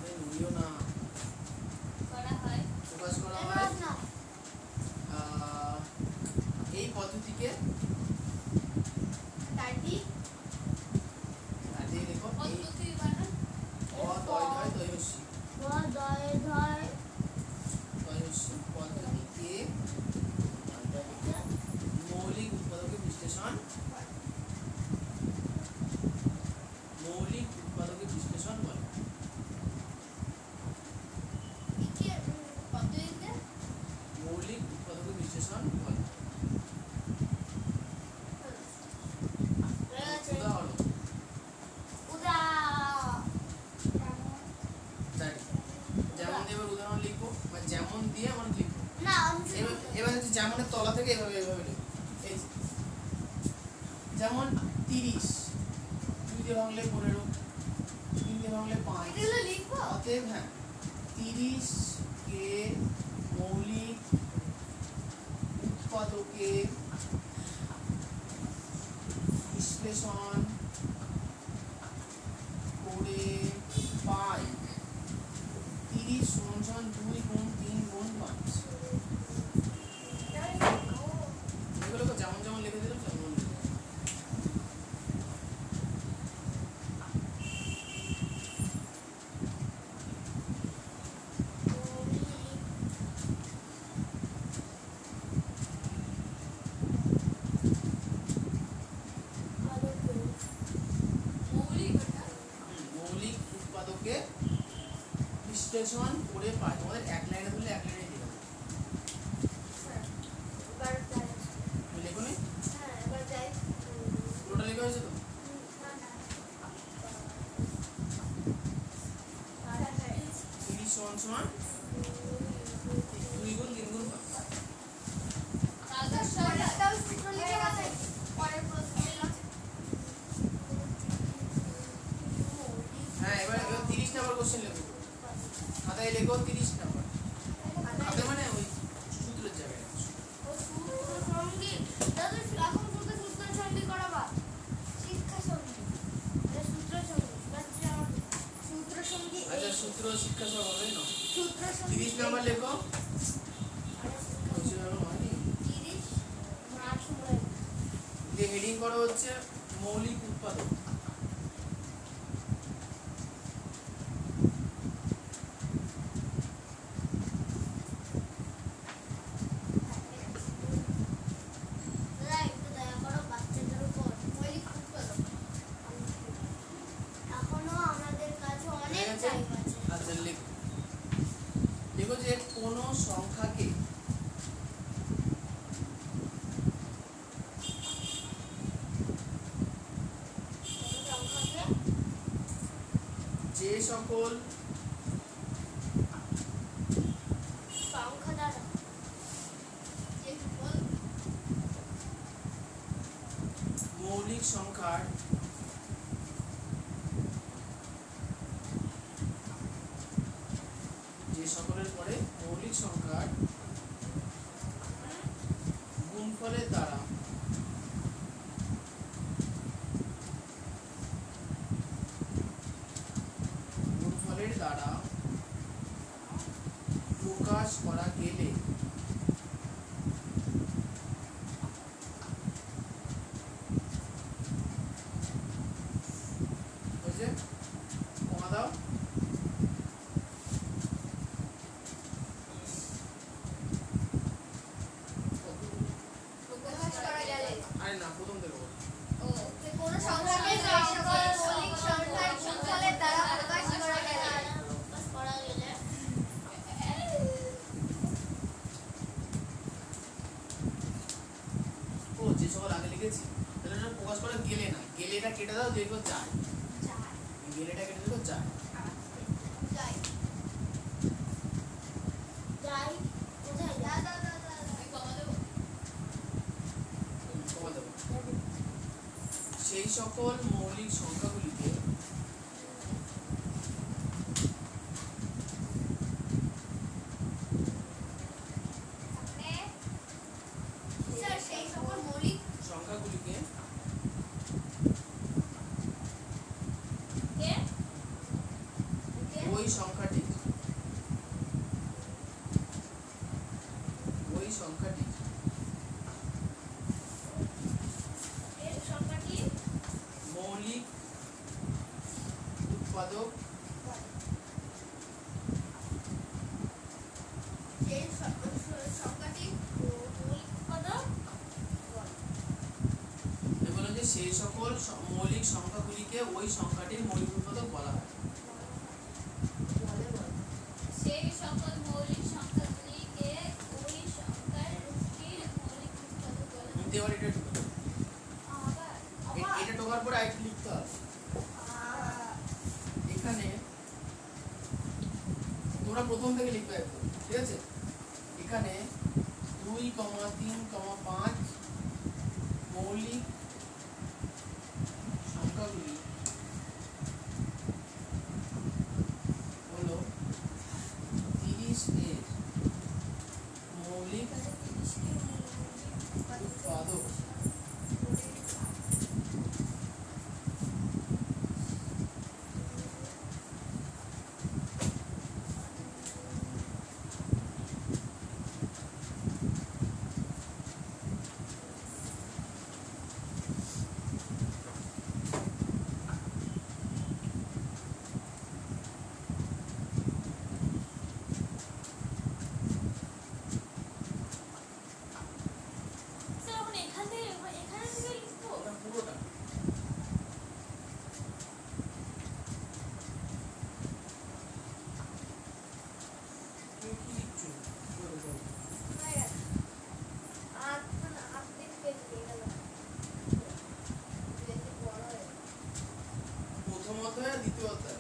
এই নড়িও না, করা হয় প্রকাশ করা হয় এই পদ্ধতিকে দাদি আর দিয়ে দেখো এই পদ্ধতি বানান তয়স্যি পদ্ধতিকে মৌলিক উৎপাদকের বিশ্লেষণ বলে। পদ্ধতিতে মৌলিক উৎপাদকের বিশ্লেষণ বলে। উদাহরণ জানি। যেমন দিয়ে এবার উদাহরণ লিখবো, বা যেমন দিয়ে আমার লিখবো। না এবার হচ্ছে যেমনের তলা থেকে এভাবে লিখবো। এই যে, যেমন 30 2 দিয়ে ভাঙলে 15, 3 দিয়ে ভাঙলে 5। এগুলো লিখবো অতএব হ্যাঁ 30 কে মৌলিক উৎপাদকের বিশ্লেষণ করে পাই 30 সমান 2 গুণ 3 গুণ 5। এগুলো যেমন যেমন লিখে দিলাম তেমন লিখে দিলাম। মৌলিক ওটা মৌলিক উৎপাদকে বিশ্লেষণ করে পাই। তোমাদের এক লাইনে বললে এক লাইনে দিয়ে দেবো। এবার যাই তুমি লেখো নি? হ্যাঁ এবার যাই পুরোটা লেখা হয়েছে তো? না না 30 সমান 2 গুণ 3 গুণ 5। কালকার পরেরটাও সূত্র শিক্ষা সহ হবে না। সূত্র 30 নাম্বার লেখো। বুঝতে পারো হয়নি? 30 মাছ মরে যে হেডিং করা হচ্ছে মৌলিক উৎপাদক। দাদা একটু দয়া করো বাচ্চাদের উপর মৌলিক উৎপাদক এখনো আমাদের কাছে অনেক টাইম আছে আচ্ছা লেখো। লেখো যে কোনো সংখ্যাকে সংখ্যাকে যে সকল সংখ্যা দ্বারা যে সকল মৌলিক সংখ্যার যে সকলের পরে মৌলিক সংখ্যার গুণফলের দ্বারা প্রকাশ করা গেলে বুঝলে? কমা দাও। প্রকাশ করা গেলে আরে না, প্রথম থেকে বলো। যে কোনো সংখ্যাকে যে সকল মৌলিক সংখ্যার গুণফলের দ্বারা প্রকাশ করা গেলে ও যে সকল আগে লিখেছি তাহলে এটা প্রকাশ করা গেলে না, গেলেটা কেটে দাও, দেখো 4। গেলেটা কেটে দেখো 4। যাই যাই কোথায় দাদা দাদা কমা দেবো কমা দেবো। সেই সকল মৌলিক সংখ্যাগুলিকে স্যার সেই সকল মৌলিক সংখ্যাগুলিকে কে ওই সংখ্যাটি এর সংখ্যাটি মৌলিক উৎপাদক এই সংখ্যাটি মৌলিক উৎপাদক এগুলো যে সেই সকল মৌলিক সংখ্যাগুলিকে ওই সংখ্যাটির মৌলিক উৎপাদক বলা হয়। সেই সকল মৌলিক সংখ্যাগুলিকে ওই সংখ্যাটির মৌলিক উৎপাদক বলা হয়। তুমি এবার এটা ঢুকে দাও। আবার এটা ঢোকার পরে আরেকটু লিখতে হবে। এখানে তোমরা প্রথম থেকে লিখবে একদম, ঠিক আছে? এখানে 2, 3, 5 মৌলিক সংখ্যাগুলি হলো 30 এর মৌলিক উৎপাদক। স্যার এখন এখানে থেকে লিখবো। ওটা পুরোটা তুমি কি লিখছো? প্রথম অধ্যায় আর দ্বিতীয় অধ্যায়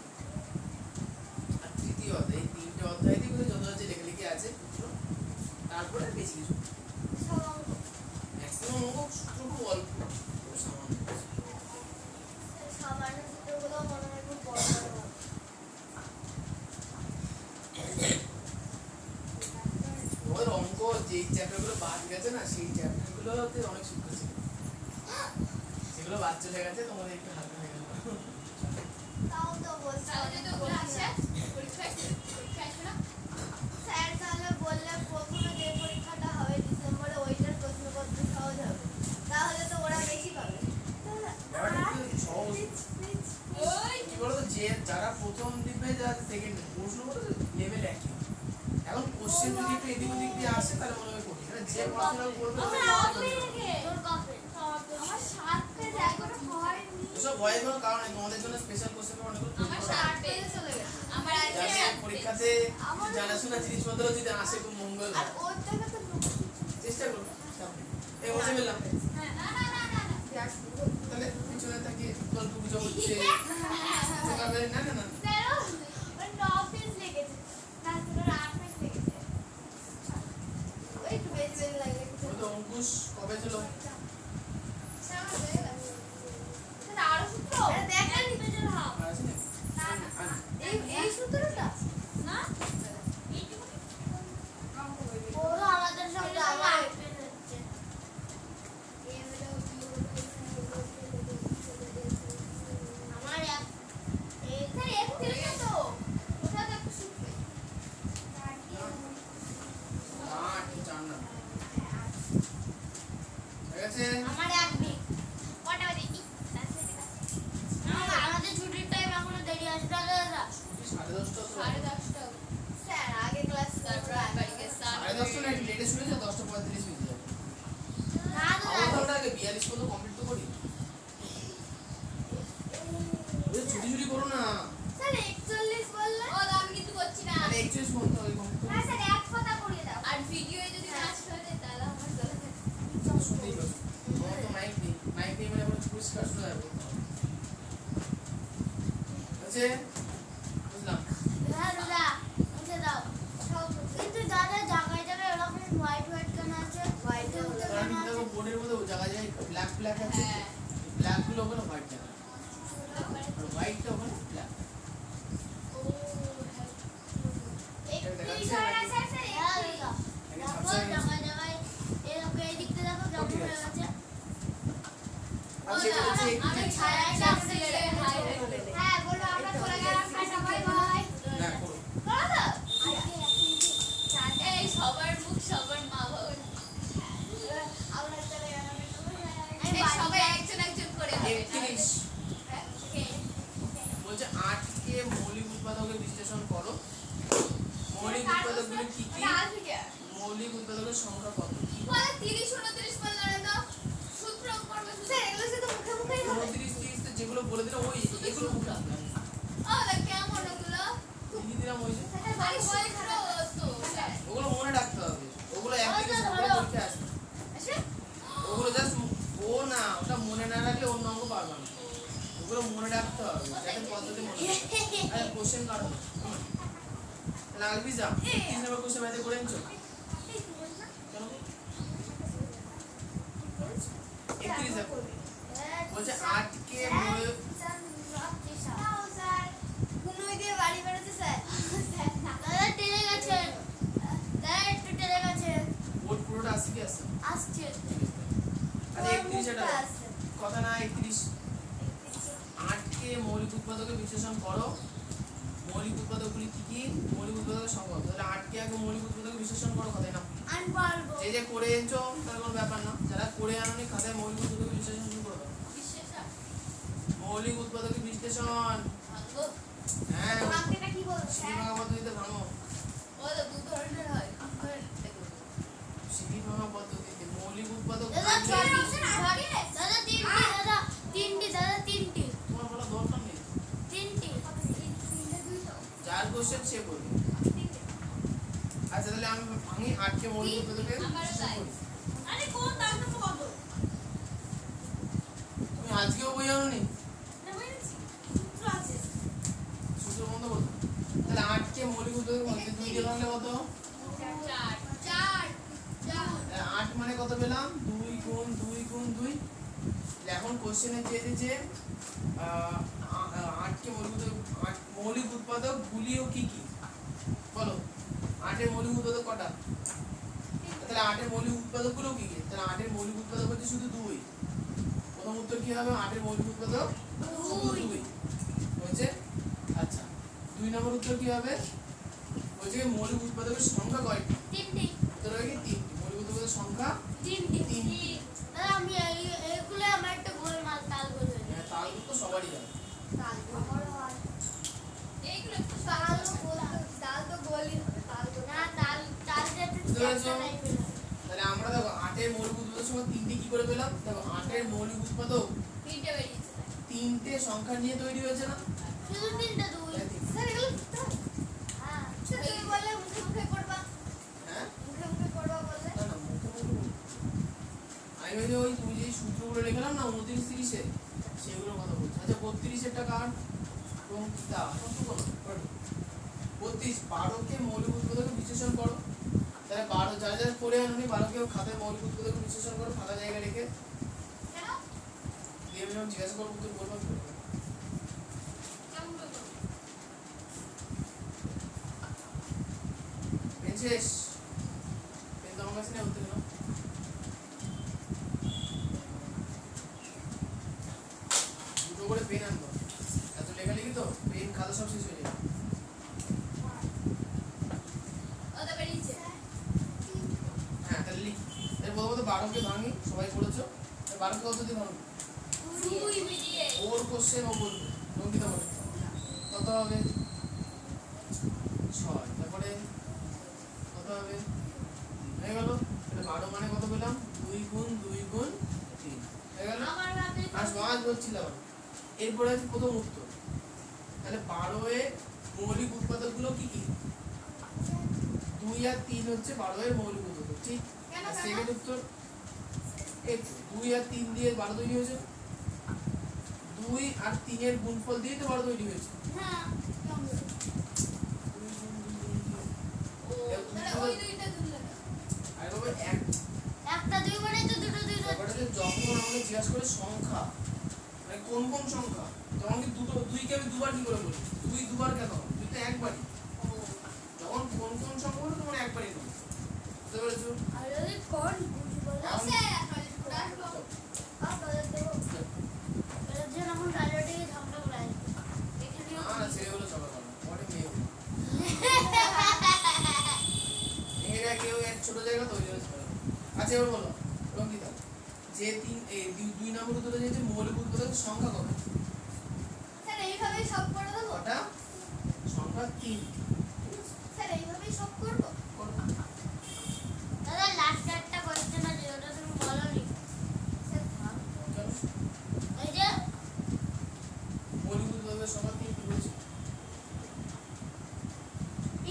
আর তৃতীয় অধ্যায়, এই 3টে অধ্যায় দিয়ে যত আছে লেখালেখি আছে সূত্র, তারপরে বেশি কিছু ম্যাক্সিমাম অঙ্ক সূত্র খুব অল্প, খুব সামান্য। সামান্য সূত্রগুলো মনে হয় খুব বড় বড় হবে। ওর অঙ্ক যেই চ্যাপ্টারগুলো বাদ গেছে না, সেই চ্যাপ্টারগুলোতে অনেক সূত্র ছিল, সেগুলো বাদ চলে গেছে, তোমাদের একটু হালকা হয়ে গেল। তাও তো বলছি তাহলে যদি ওগুলো আসে পরীক্ষায় যে প্রশ্ন করবে আমার সেটা আপনি করবে। রেখে তোর কপে আমার 7 পেজ এখনো হয়নি এসব ভয়ের কোনো কারণ নেই, তোমাদের জন্য স্পেশাল কোশ্চেন অনেকগুলো তৈরি আমার করা আছে। 60 পেজে চলে গেছে। আমার আছে যাতে পরীক্ষাতে কিছু জানাশোনা জিনিসপত্র যদি আসে খুব মঙ্গল আর হয়। ওর জায়গা তো চেষ্টা করো। এই বসে ফেললাম। হ্যাঁ না না না না গ্যাস তাহলে পিছনে তাকে গল্প গুজব হচ্ছে। সকালে না না না তেরো ওর 9 পেজ লেগেছে তারপর 8 পেজ লেগেছে ওই একটু বেশি লাগে ওই তো অঙ্কুশ কবে ছিল? স্যার আরো সূত্র আরে দেখ না, 1 পেজের হাফ আর আছে না? না না আর এই সূত্রটা না ওরও আমাদের সঙ্গে আবার 8 পেজ হচ্ছে আমার এক এই স্যার 31 তো ওটা তো একটু সূত্র আট চার না ঠিক আছে। আমার এক মিনিট কটা বাজে আমাদের ছুটির টাইম এখনো দেরি আছে দাদা দাদা 10:30 তো 10:30 স্যার আগে ক্লাস তারপর বাড়ি গেছে 10:30 না একটু লেটে শুনে যা 10:35 বেজে যাবে। না দাদা আমার ওটা আগে 42 পর্যন্ত কমপ্লিট তো করি। ওই ছুটি ছুটি করো না। স্যার 41 বললে ও আমি কিছু করছি না আরে 41 পর্যন্ত হবে কমপ্লিট। হ্যাঁ স্যার এক কথা করিয়ে দাও আর ভিডিওে যদি নষ্ট হয়ে যায় তাহলে আমার গলা শুনতেই পাচ্ছ। তোমার তো মাইক নেই। মাইক নেই মানে পুরো পরিষ্কার শোনা যাবে। আছে? বুঝলাম। হ্যাঁ দাদা মুছে দাও কিন্তু দাদা জায়গায় জায়গায় এরকম হোয়াইট হোয়াইট কেন আছে হোয়াইট কারণ কেন আছে দেখো বোর্ডের মধ্যে জায়গায় জায়গায় ব্ল্যাক ব্ল্যাক আছে। হ্যাঁ। ব্ল্যাক গুলো ওখানে হোয়াইট জায়গা। আর হোয়াইটটা ওখানে ব্ল্যাক। এই সরে আছে স্যার হ্যাঁ দাদা দেখো জায়গায় জায়গায় এরকম এই দিকটা দেখো কেমন হয়ে গেছে আচ্ছা এটা হচ্ছে আমি ছায়ায় আসছে হ্যাঁ বলো আমরা চলে গেলাম টাটা বাই বাই না করো। বলো এই সবার মুখ সবার মা বাবার আমরা চলে গেলাম এই সবাই একজন একজন করে হবে 31 বলছে 8 কে মৌলিক উৎপাদকের বিশ্লেষণ করো। মৌলিক উৎপাদকগুলো কি কি? মৌলিক উৎপাদকের সংখ্যা কত? বলে 30 29 বললে না সূত্র করবে স্যার এগুলো শুধু মুখে মুখেই হবে 29 30 তে যেগুলো বলে দিলাম ওই এগুলো মুখে আসবে। ও দেখ কেমন ওগুলো লিখে দিলাম ওই যে। আরে সূত্র তো ওগুলো মনে রাখতে হবে। ওগুলো অ্যাপ্লিকেশন করে পরীক্ষা আসবে। আচ্ছা ওগুলো জাস্ট ও না ওটা মনে না রাখলে অন্য অঙ্ক পারবে না। ওগুলো মনে রাখতে হবে যাতে পদ্ধতি মনে থাকে। আরে কোশ্চেন কাটো। লাগবি যা। 3 নম্বর কোশ্চেন ম্যাথে করে নিছো? কেন? 31 দেখো। বলছে 8 কে মৌলিক কুনুই দিয়ে বাড়ি বেরোতে স্যার দাদা টেনে গেছে দাদা একটু টেনে গেছে বোর্ড পুরোটা আসছে কি আসছে? আসছে আরে 31 এটা কথা না 31 8 কে মৌলিক উৎপাদকের বিশ্লেষণ করো। মৌলিক উৎপাদকগুলি কি কি? মৌলিক উৎপাদকের সংখ্যা কত? তাহলে 8 কে আগে মৌলিক উৎপাদকের বিশ্লেষণ করো খাতায় না। আমি পারবো যে যে করে এনেছো তার কোনো ব্যাপার না। যারা করে আনোনি খাতায় মৌলিক উৎপাদকের বিশ্লেষণ শুরু করে দাও। বিশেষ মৌলিক উৎপাদকের বিশ্লেষণ। ভাঙ্গ হ্যাঁ আমাকে কি বলছো সিঁড়ি ভাঙা পদ্ধতিতে ভাঙো। ও তো দু ধরনের হয় সিঁড়ি ভাঙা পদ্ধতিতে মৌলিক উৎপাদক দাদা আগে- দাদা তিনটি দাদা তিনটি তোমার বলা দরকার নেই। তিনটি যার কোশ্চেন সে বলবে। আচ্ছা তাহলে আমি ভাঙি 8 কে মৌলিক উৎপাদকের আমারও বিশ্লেষণ তাই। করি। আরে কোন দাম তো কত তুমি আজকেও বই আনোনি? না বলেছি সূত্র আছে সূত্র বন্ধ করো। তাহলে 8 কে মৌলিক উৎপাদকের মধ্যে 2 কে ভাঙলে কত? 8 মানে কত পেলাম? 2 গুণ 2 গুণ 2। এখন কোশ্চেনে চেয়েছে যে 8 কে মৌলিক উৎপাদক গুলিও কি কি? বলো 8 এর মৌলিক উৎপাদক কটা? তাহলে 8 এর মৌলিক উৎপাদকগুলো কি কি? তাহলে 8 এর মৌলিক উৎপাদক হচ্ছে শুধু 2। প্রথম উত্তর কি হবে? 8 এর মৌলিক উৎপাদক শুধু 2 হয়েছে। আচ্ছা 2 নম্বর উত্তর কি হবে? বলছে কি মৌলিক উৎপাদকের সংখ্যা কয়টি? তিনটি উত্তর হবে কি 3টি। মৌলিক উৎপাদকের সংখ্যা তিনটি দাদা আমি এইগুলো আমার একটা গোল মাল তাল বলে হ্যাঁ তাল তো সবারই জানে। এইগুলো না তাল তাল যেতে বুঝতে পেরেছো? তাহলে আমরা করে পেলাম? দেখো 8 এর মৌলিক উৎপাদক তিনটে বেরিয়েছে তিনটে সংখ্যা নিয়ে তৈরি হয়েছে না? শুধু তিনটে দুই স্যার এগুলো লিখতে হবে? হ্যাঁ স্যার তুমি বললে মুখে মুখে করবা হ্যাঁ মুখে মুখে করবা বললে না না মুখে মুখে বলবো। আমি বলছি ওই তুমি যে সূত্রগুলো লিখলাম না 29 30 সেগুলোর কথা বলছি। আচ্ছা 32 এর টাকা এবং কিতা কত বলো 32 12 কে মৌলিক উৎপাদকে বিশ্লেষণ করো। তাহলে 12 যারা যারা পড়ে আনুনি 12 কে খাতায় মৌলিক উৎপাদকে বিশ্লেষণ করো ফাঁকা জায়গা রেখে। কেন দিয়ে আমি যখন জিজ্ঞাসা করবো তুমি বলবা কি বলবে? কেমন করে করবো? পেন শেষ পেন তো আমার কাছে নেই হতে না দুটো করে পেন আনবো এত লেখালেখি তো পেন খাতা সব শেষ হয়ে যাবে ওটা বেরিয়েছে হ্যাঁ তাহলে লিখ এর প্রথমত 12 কে ভাঙি সবাই পড়েছো 12 কে কত দিয়ে ভাঙবো দুই মিলিয়ে ওর কোশ্চেন ও বলবে অঙ্কিতা বলে কত হবে 6 তারপরে কত হবে হয়ে গেল তাহলে 12 মানে কত পেলাম 2 গুণ 2 গুণ 3 হয়ে গেল আমার হাতে আর সমাজ বলছিলাম এরপরে আছে প্রথম উত্তর তাহলে 12 এর মৌলিক উৎপাদকগুলো কি কি 2 আর 3 হচ্ছে 12 এর মৌলিক উৎপাদক ঠিক কেন আর কেন সেকেন্ড উত্তর এই 2 আর 3 দিয়ে 12 তৈরি হয়েছে 2 আর 3 এর গুণফল দিয়ে তো 12 তৈরি হয়েছে হ্যাঁ কেমন করে? ও তাহলে ওই দুইটা তুললে না। আর বাবা এক একটা দুই মানে তো দুটো দুই ব্যাপারটা যে যখন আমাকে জিজ্ঞাসা করে সংখ্যা মানে কোন কোন সংখ্যা তখন কি দুটো 2 কে আমি দুবার কি করে বলি 2 দুবার কেন 2 তো একবারই যখন কোন কোন সংখ্যা বলো তখন একবারই বলি বুঝতে পেরেছো আর যদি কোন বুঝি বলো এখন- সে আসলে পুরো আসলো আপনাদের দেবো এর জন্য এখন রাজটিকে ঝগড়া করে এখানে না না ছেলে হলো চলো চলো পরে মেয়ে হলো মেয়েরা কেউ এক ছোট জায়গা তৈরি হয়েছে আচ্ছা এবার বলো রঙ্গিতা যে 2 নম্বর উত্তরে যে মৌলিক উৎপাদকের সংখ্যা কত স্যার এইভাবেই সব করে দেবো কটা সংখ্যা 3 স্যার এইভাবেই সব করবো দাদা লাস্ট একটা কোশ্চেন আছে ওটা তুমি বলোনি স্যার থাম চলো এই যে মৌলিক উৎপাদকের সংখ্যা 3 কি বলছি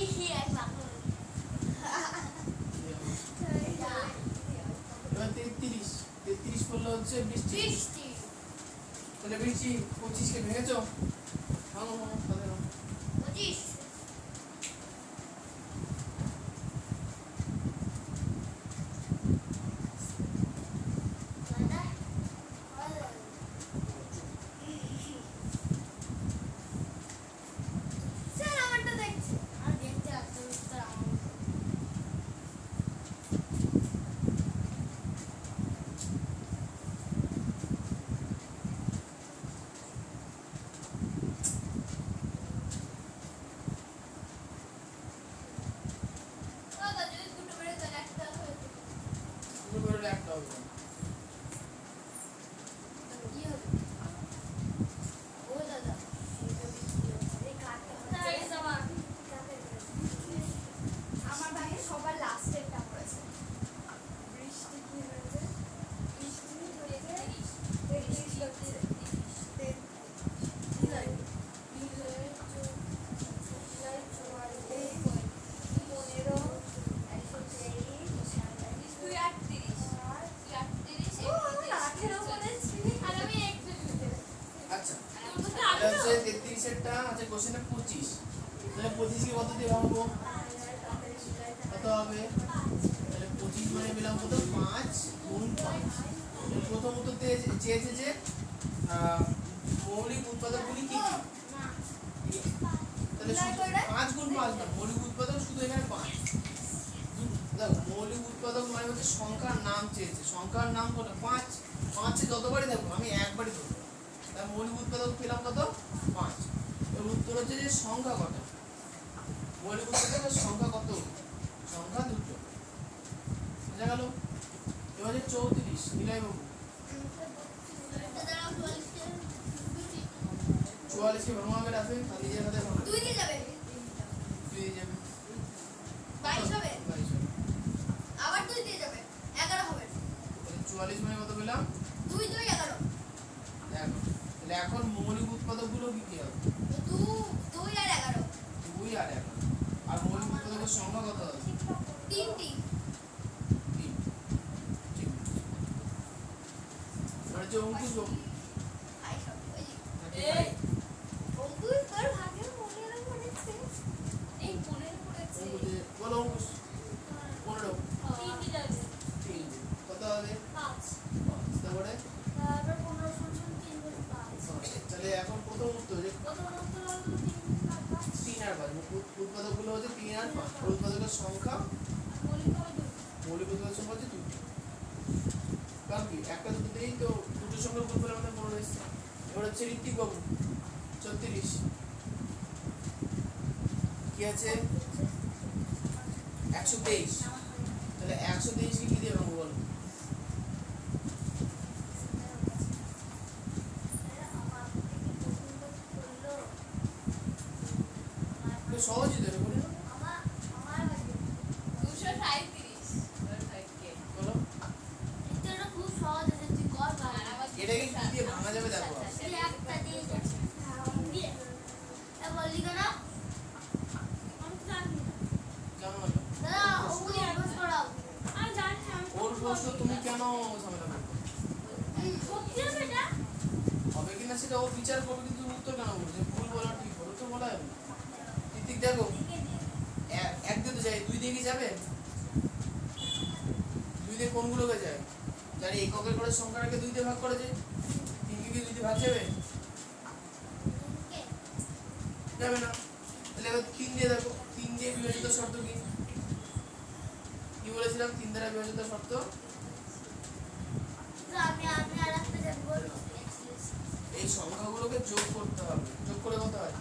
ইহি এক বাকি এবার 33 পড়লে হচ্ছে বৃষ্টি বৃষ্টি তাহলে বৃষ্টি 25 কে ভেঙেছো ভাঙো ভাঙো তাহলে ভাঙো। 25 দাদা স্যার আমারটা দেখছি আর দেখতে আসতে উত্তর আমার দাদা যদি দুটো বেড়ে তাহলে একটা হয়ে যেত। দুটো বেরোলে একটা হবে না। কি হবে ও দাদা এই কার্ডটা স্যার এই আমার আমার ভাগে সবার লাস্টেরটা পড়েছে বৃষ্টি কি হয়েছে বৃষ্টি হয়েছে 33 হচ্ছে আর আমি একটু আচ্ছা এটা হচ্ছে 33 এরটা আছে কোশ্চেনটা 25 তাহলে 25 কে কত দিয়ে ভাঙবো কত হবে তাহলে 25 মানে পেলাম কত 5 গুণ 5 প্রথম উত্তর দিয়ে চেয়েছে যে মৌলিক উৎপাদকগুলি কি কি তাহলে শুধু 5 গুণ 5 না মৌলিক উৎপাদক শুধু এখানে 5 দেখো মৌলিক উৎপাদক মানে হচ্ছে সংখ্যার নাম চেয়েছে সংখ্যার নাম কত 5 5 এ যতবারই থাকবো আমি একবারই ধরবো তার মৌলিক উৎপাদক পেলাম কত 5 এর উত্তর হচ্ছে যে সংখ্যা কত মৌলিক উৎপাদকের সংখ্যা কত সংখ্যা দুটো বুঝা গেল এবার হচ্ছে 34 নিলয় বাবু 44 কে ভাঙা হবে রাখবে আর নিজের হাতে ভাঙা দুই দিয়ে যাবে 2 দিয়ে যাবে 22 হবে 22 হবে আবার দুই দিয়ে যাবে 11 হবে তাহলে 44 মানে কত তাহলে এখন মৌলিক উৎপাদকগুলো কি কি হবে? 2 আর 11 2 আর 11। আর মৌলিক উৎপাদকের সংখ্যা কত হবে? 3টি 3। ঠিক। এবার যে অঙ্কুশ বাবু, আই সব ওই 35। অঙ্কুশ তোর ভাগে মনে পড়েছে এই মনে পড়েছে অঙ্কুশ বলো অঙ্কুশ 15 3 যাবে 3 কত হবে? 5 তারপরে তারপর 15 শুনছেন 3 গুণ 5 তাহলে এখন প্রথম উত্তর যে কত উত্তর হলো 3 আর 5 3 আর 5 উৎপাদকগুলো হচ্ছে 3 আর 5 আর উৎপাদকের সংখ্যা মৌলিক হবে 2 মৌলিক উৎপাদকের সংখ্যা হচ্ছে 2। কারণ কি একটা দুটোতেই তো দুটো সংখ্যার গুণ করে আমাদের মনে হয়েছে। এবার হচ্ছে ঋত্বিক বাবু 36 কি আছে 123। তাহলে 123 কে কি দিয়ে ভাঙবো বলো? এটা সহজই তো এটা বলি না? বলো খুব সহজ আছে তুই কর এটাকে কি দিয়ে ভাঙা যাবে দেখো। একটা দিয়ে দিয়ে বললি কেন আমি তো জানি না কেমন হলো? দাদা ওগুলি অ্যাডভান্স করাও আমি জানি না ওর প্রশ্ন তুমি কেন ঝামেলা করবে? সত্যি হবে এটা হবে কিনা সেটা ও বিচার করবে, কিন্তু উত্তর কেন বলছে? ভুল বলা ঠিক বলো তো বলা যাবে না। ঠিক দেখো এক দিয়ে তো যায়, 2 দিয়ে কি যাবে? 2 দিয়ে কোনগুলোকে যায়? জানি এককের করে সংখ্যাটাকে 2 দিয়ে ভাগ করা যায়। 3 কে কি 2 দিয়ে ভাগ যাবে? যাবে না। তাহলে এবার 3 দিয়ে দেখো, 3 দিয়ে বিভাজিত শর্ত কি? কি বলেছিলাম 3 দ্বারা বিভাজিত শর্ত? আমি আর একটা জানবো এই সংখ্যাগুলোকে যোগ করতে হবে। যোগ করে কত হয়?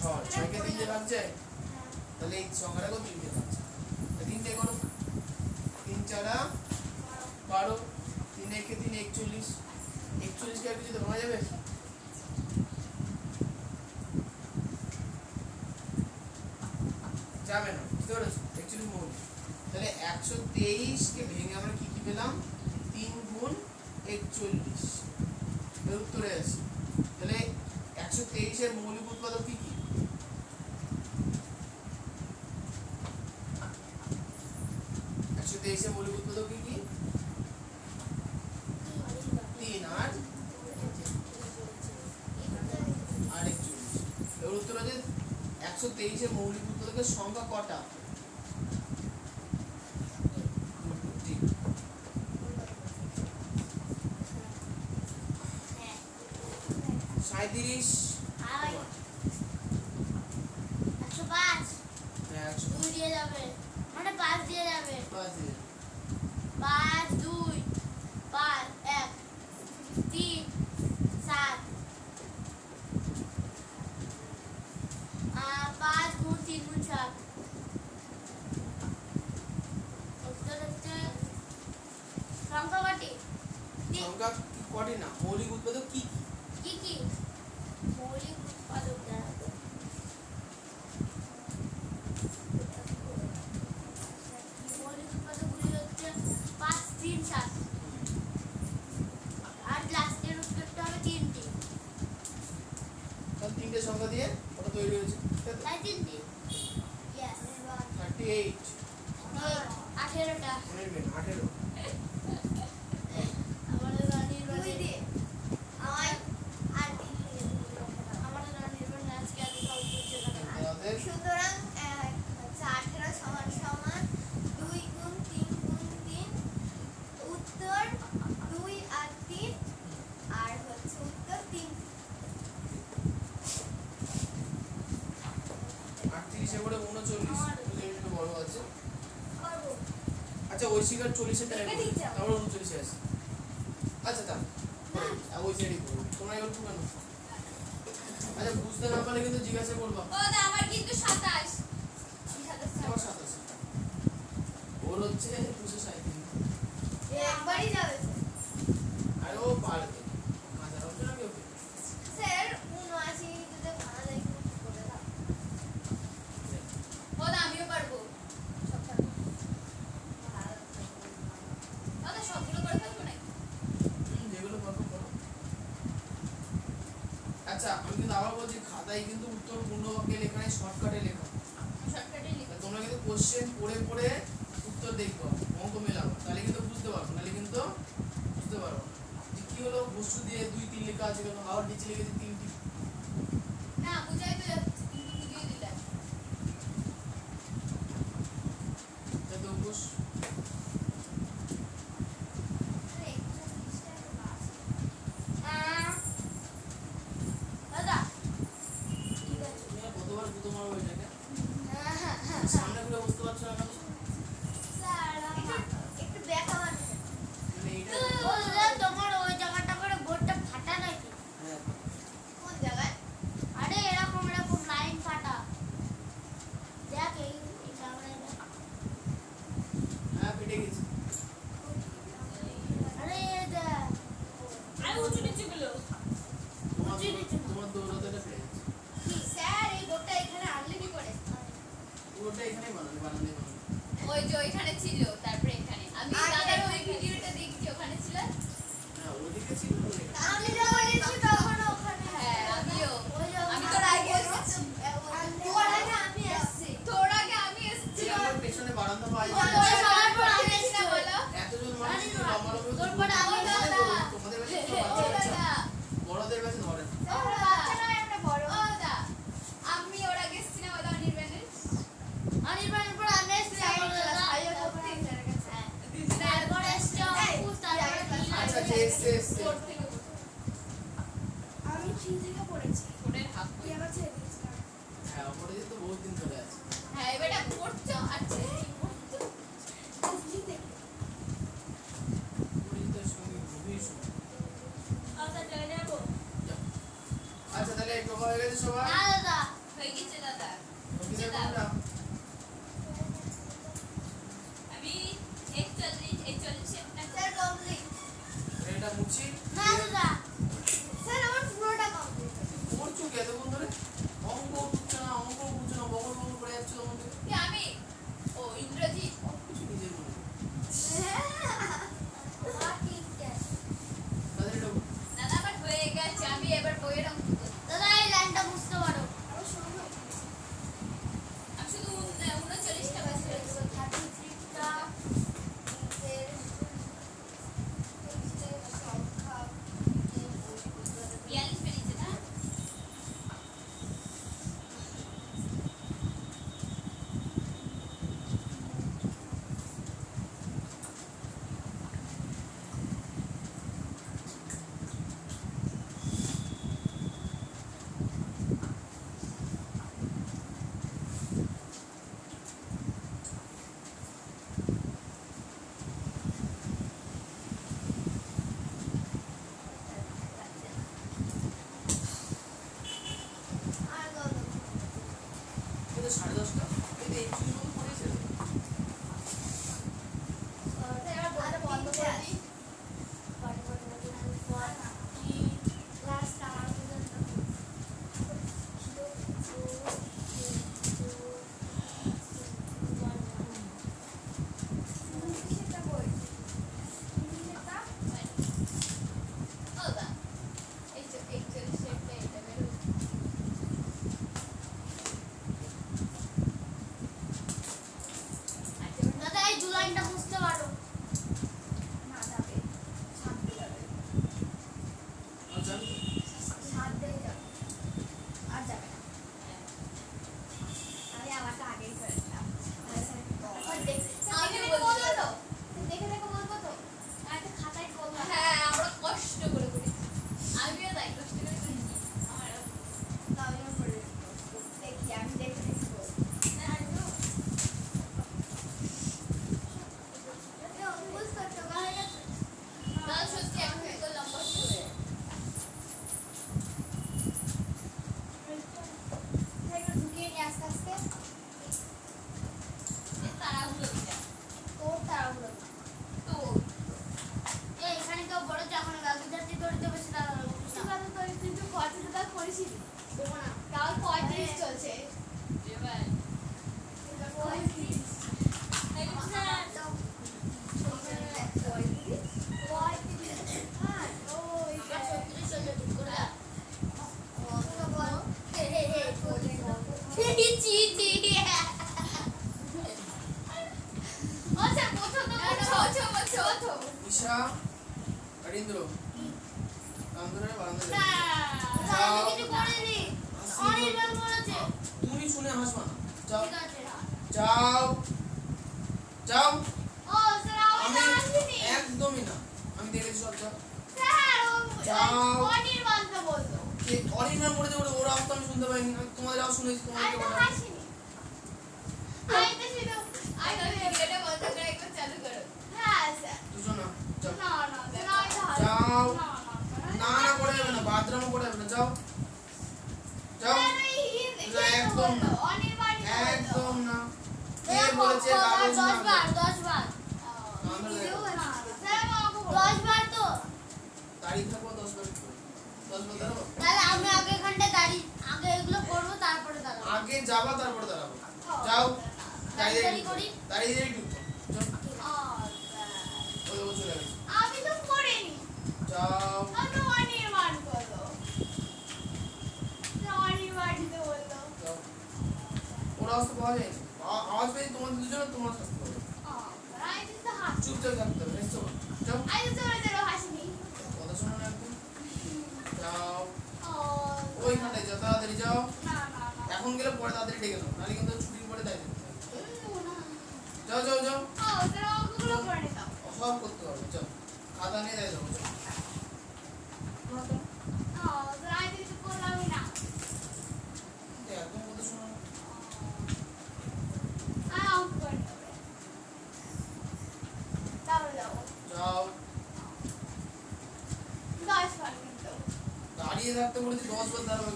6। 6 কে 3 দিয়ে ভাগ যায়? তাহলে এই সংখ্যাটাকে 3 দিয়ে ভাগ যায়। 3 দিয়ে করো, 3 4 12, 3 1 3 41। 41 কে আর কিছুতে ভাঙা যাবে? যাবে না, বুঝতে পেরেছো? 41 মৌলিক। তাহলে 123 কে ভেঙে আমরা কি কি পেলাম? 3 গুণ 41 এর উত্তরে আছে। তাহলে 123 এর মৌলিক উৎপাদক কি কি? 123 এর মৌলিক উৎপাদক কি কি? 3 আর 41। এর উত্তর আছে 123 এর মৌলিক উৎপাদকের সংখ্যা কটা? 37 আর 105 2 দিয়ে যাবে মানে 5 দিয়ে যাবে 5 2 5 1 3 7 5 গুণ 3 গুণ 7 উত্তর হচ্ছে সংখ্যা কটি সংখ্যা কটি না, মৌলিক উৎপাদক কি কি? কি কি মৌলিক উৎপাদক জানাবো মৌলিক উৎপাদকগুলি হচ্ছে 5 3 7 আর লাস্টের উত্তরটা হবে 3টি তাহলে 3টে সংখ্যা দিয়ে ওটা তৈরি হয়েছে। তাই 3টি ইয়েস 38 18টা মনে নেবেন 18। আমাদের রানীর দুই বাড়ি দিয়ে আমার আর 3 দিয়ে আমাদের রানীর বাড়ি আজকে আমি সব বুঝতে পারলাম আমাদের সুতরাং হচ্ছে 18 সমান সমান 2 গুণ 3 গুণ 3 উত্তর 2 আর 3 আর হচ্ছে উত্তর 3। 38 এর পরে 39 একটু বড় আছে। করবো আচ্ছা ঐশিক আর 40 এর টাইম এটা ঠিক যাও। তারপর 39 এ আছে। আচ্ছা তা ওই সাইডই করো, তোমরা এবার কেন? আচ্ছা বুঝতে না পারলে কিন্তু জিজ্ঞাসা করবা। ও দা আমার কিন্তু 27 তোমার 27 ওর হচ্ছে 237। একবারই যাবে আর ও পারবে মাঝার হবে না কেউ। স্যার 79 যদি ভাড়া দেয় কি করে দাও ও দা আমিও পারবো সব পারবো দাদা সবগুলো করে ফেলবো নাকি যেগুলো পারবো আচ্ছা আমি কিন্তু আবার বলছি খাতায় কিন্তু উত্তর পূর্ণ বাক্যে লেখা নেই, শর্টকাটে লেখা। শর্টকাটে লিখো। তোমরা কিন্তু কোশ্চেন পড়ে পড়ে উত্তর দেখবো, অঙ্ক মেলাবো, তাহলে কিন্তু বুঝতে পারবো, নাহলে কিন্তু বুঝতে পারবো না। যে কি হলো বস্তু দিয়ে 2 3 লেখা আছে, কেন আবার নিচে লিখেছে 3টি। না বুঝাই তো যাচ্ছে কিন্তু বুঝিয়ে দিলে। তাই তো অঙ্কুশ আরে 120 টাকা বাস। দাদা ঠিক আছে। তুমি আর কতবার গুঁতো মারবো এটাকে? সামনে ঘুরে বুঝতে পারছো না কেন? স্যার একটু ব্যাক আবার মানে এইটা তোমার ওই জায়গাটা করে বোর্ডটা ফাটা নাকি? হ্যাঁ কোন জায়গায়? আরে এরকম এরকম লাইন ফাটা। দেখ এই জায়গাটা দেখ। হ্যাঁ ফেটে গেছে। আরে এই দেখ। আরে উঁচু নিচু গুলো। তোমার দৌড়াতেটা ফেটে গেছে। কি স্যার এই বোর্ডটা এখানে আনলে কি করে? পুরোটা এখানেই বানালে। ওই যে ওইখানে ছিল, তারপরে এখানে আমি আগে দাদার ওই এখানে ভিডিওটা দেখছি, ওখানে ছিল। হ্যাঁ ওদিকে ছিল ওদিকে। আমি যখন এসেছি তখন ওখানে হ্যাঁ আমিও, আমি তোর তোর আগে আগে এসেছি। তোর আগে আমি এসেছি। তোর আগে আমি এসেছি। এই আমার পেছনে বারান্দা পাই তোর সবার পর আমি এসেছি না বলো? এতজন মানুষ কিন্তু লম্বা তোর পরে আমি তোমাদের কাছে তো ও বাচ্চা দাদা, বড়দের কাছে ধরে না। ও বাচ্চা দাদা, নয় আমরা বড়। ও দাদা, আমি ওর আগে এসেছি না বলো অনির্বাণের? অনির্বাণের পর আমি এসেছি আমার দাদা। দুজনে তারপর এসছে অঙ্কুশ, তারপরে আচ্ছা যে এসছে তোর থেকে বলো। আমি 3 থেকে পড়েছি। ফোনের হাফ তুই আবার ছেড়ে দিয়েছিস। হ্যাঁ ওপরে তো বহুত দিন ধরে আছে। হ্যাঁ এবারটা পড়ছো, আচ্ছা পড়ছো। 3 থেকে। পরিচিতের সঙ্গে খুবই সুন্দর। আচ্ছা চলে যাবো। আচ্ছা তাহলে টোকা হয়ে গেছে সবাই? না দাদা হয়ে গেছে দাদা। অফিসের কোনটা? আমি 41 স্যার কমপ্লিট। এটা মুছি। না দাদা স্যার আমার পুরোটা কমপ্লিট। পড়ছো কি এতক্ষণ ধরে? অঙ্ক বুঝছো না, অঙ্ক বুঝছো না, বকর বকর করে যাচ্ছো তোমাকে। কি আমি ও ইংরেজি কিছু নিজের মনে। ঠিকঠাক। তাদের এটা দাদা আমার হয়ে গেছে, আমি এবার বইয়ের অঙ্ক করব। দাদা এই লাইনটা বুঝতে পারো। আমার শুরু হয়েছে। আমি ইন্দ্র কাম ধরে বারান্দা না, আমি কিছু করিনি। অনির্বাণ বলেছে। তুমি শুনে হাসবা না যাও ঠিক আছে, না। যাও যাও ও, স্যার, আমি আমি আসিনি। একদমই না আমি দেখেছি সব যাও স্যার, যাও। অনির্বাণ তো বললো। অরিজিনাল বলেছে ওরা আওয়াজ তো আমি শুনতে পাইনি আমি তোমাদের আওয়াজ শুনেছি আমি তোমাদেরকে তো বলা হাসিনি। আমি তো শুধু এটা বন্ধ করে একবার চালু করো। হ্যাঁ, স্যার। দুজন না যাও না, না, স্যার, আমি তো হাসিনি। যাও। না, না, স্যার, না না করে যাবে না বাথরুমও করে যাবে না যাও যাও স্যার, এই একদম একদম না। অনির্বাণই তো বললো। একদম না কে বলেছে কাগজ না 10 বার 10 বার আমরা দেখো। স্যার, আমাকে 10 বার তো তারিখ থাকবো 10 বার 10 বার দাঁড়াবো তাহলে আমি আগে এখানটা দাঁড়ি আগে এগুলো করবো তারপরে দাঁড়াবো আগে যাবা তারপর দাঁড়াবো যাও তাড়াতাড়ি করি। দাঁড়িয়ে ঢুকো যাও স্যার, ওই ও চলে গেছে আমি তো করিনি যাও আমি অনির্বাণ করলো অনির্বাণই তো বললো যাও ওর আওয়াজ তো পাওয়া যায়নি আওয়াজ পেয়ে তোমাদের দুজনে তোমার শাস্তি হবে আমি তো হাসি চুপচাপ থাকতে হবে হেসো না। যাও আমি তো তোর হাসিনি কথা শোনো না একদম যাও ও ওইখানটায় যাও তাড়াতাড়ি যাও না না না এখন গেলে পরে তাড়াতাড়ি ডেকে নাও নাহলে কিন্তু ছুটির পরে তাই যেতে হবে। যাও যাও যাও ও তোর অঙ্কগুলো করে দাও সব করতে হবে যাও খাতা নিয়ে তাই যাবো যাও ও তোর আমি কিছু করলামই না একদম কথা শোনো না। অঙ্ক করে দেবে তাহলে যাবো যাও 10 বার কিন্তু দাঁড়িয়ে থাকতে বলেছি 10 বার দাঁড়াবে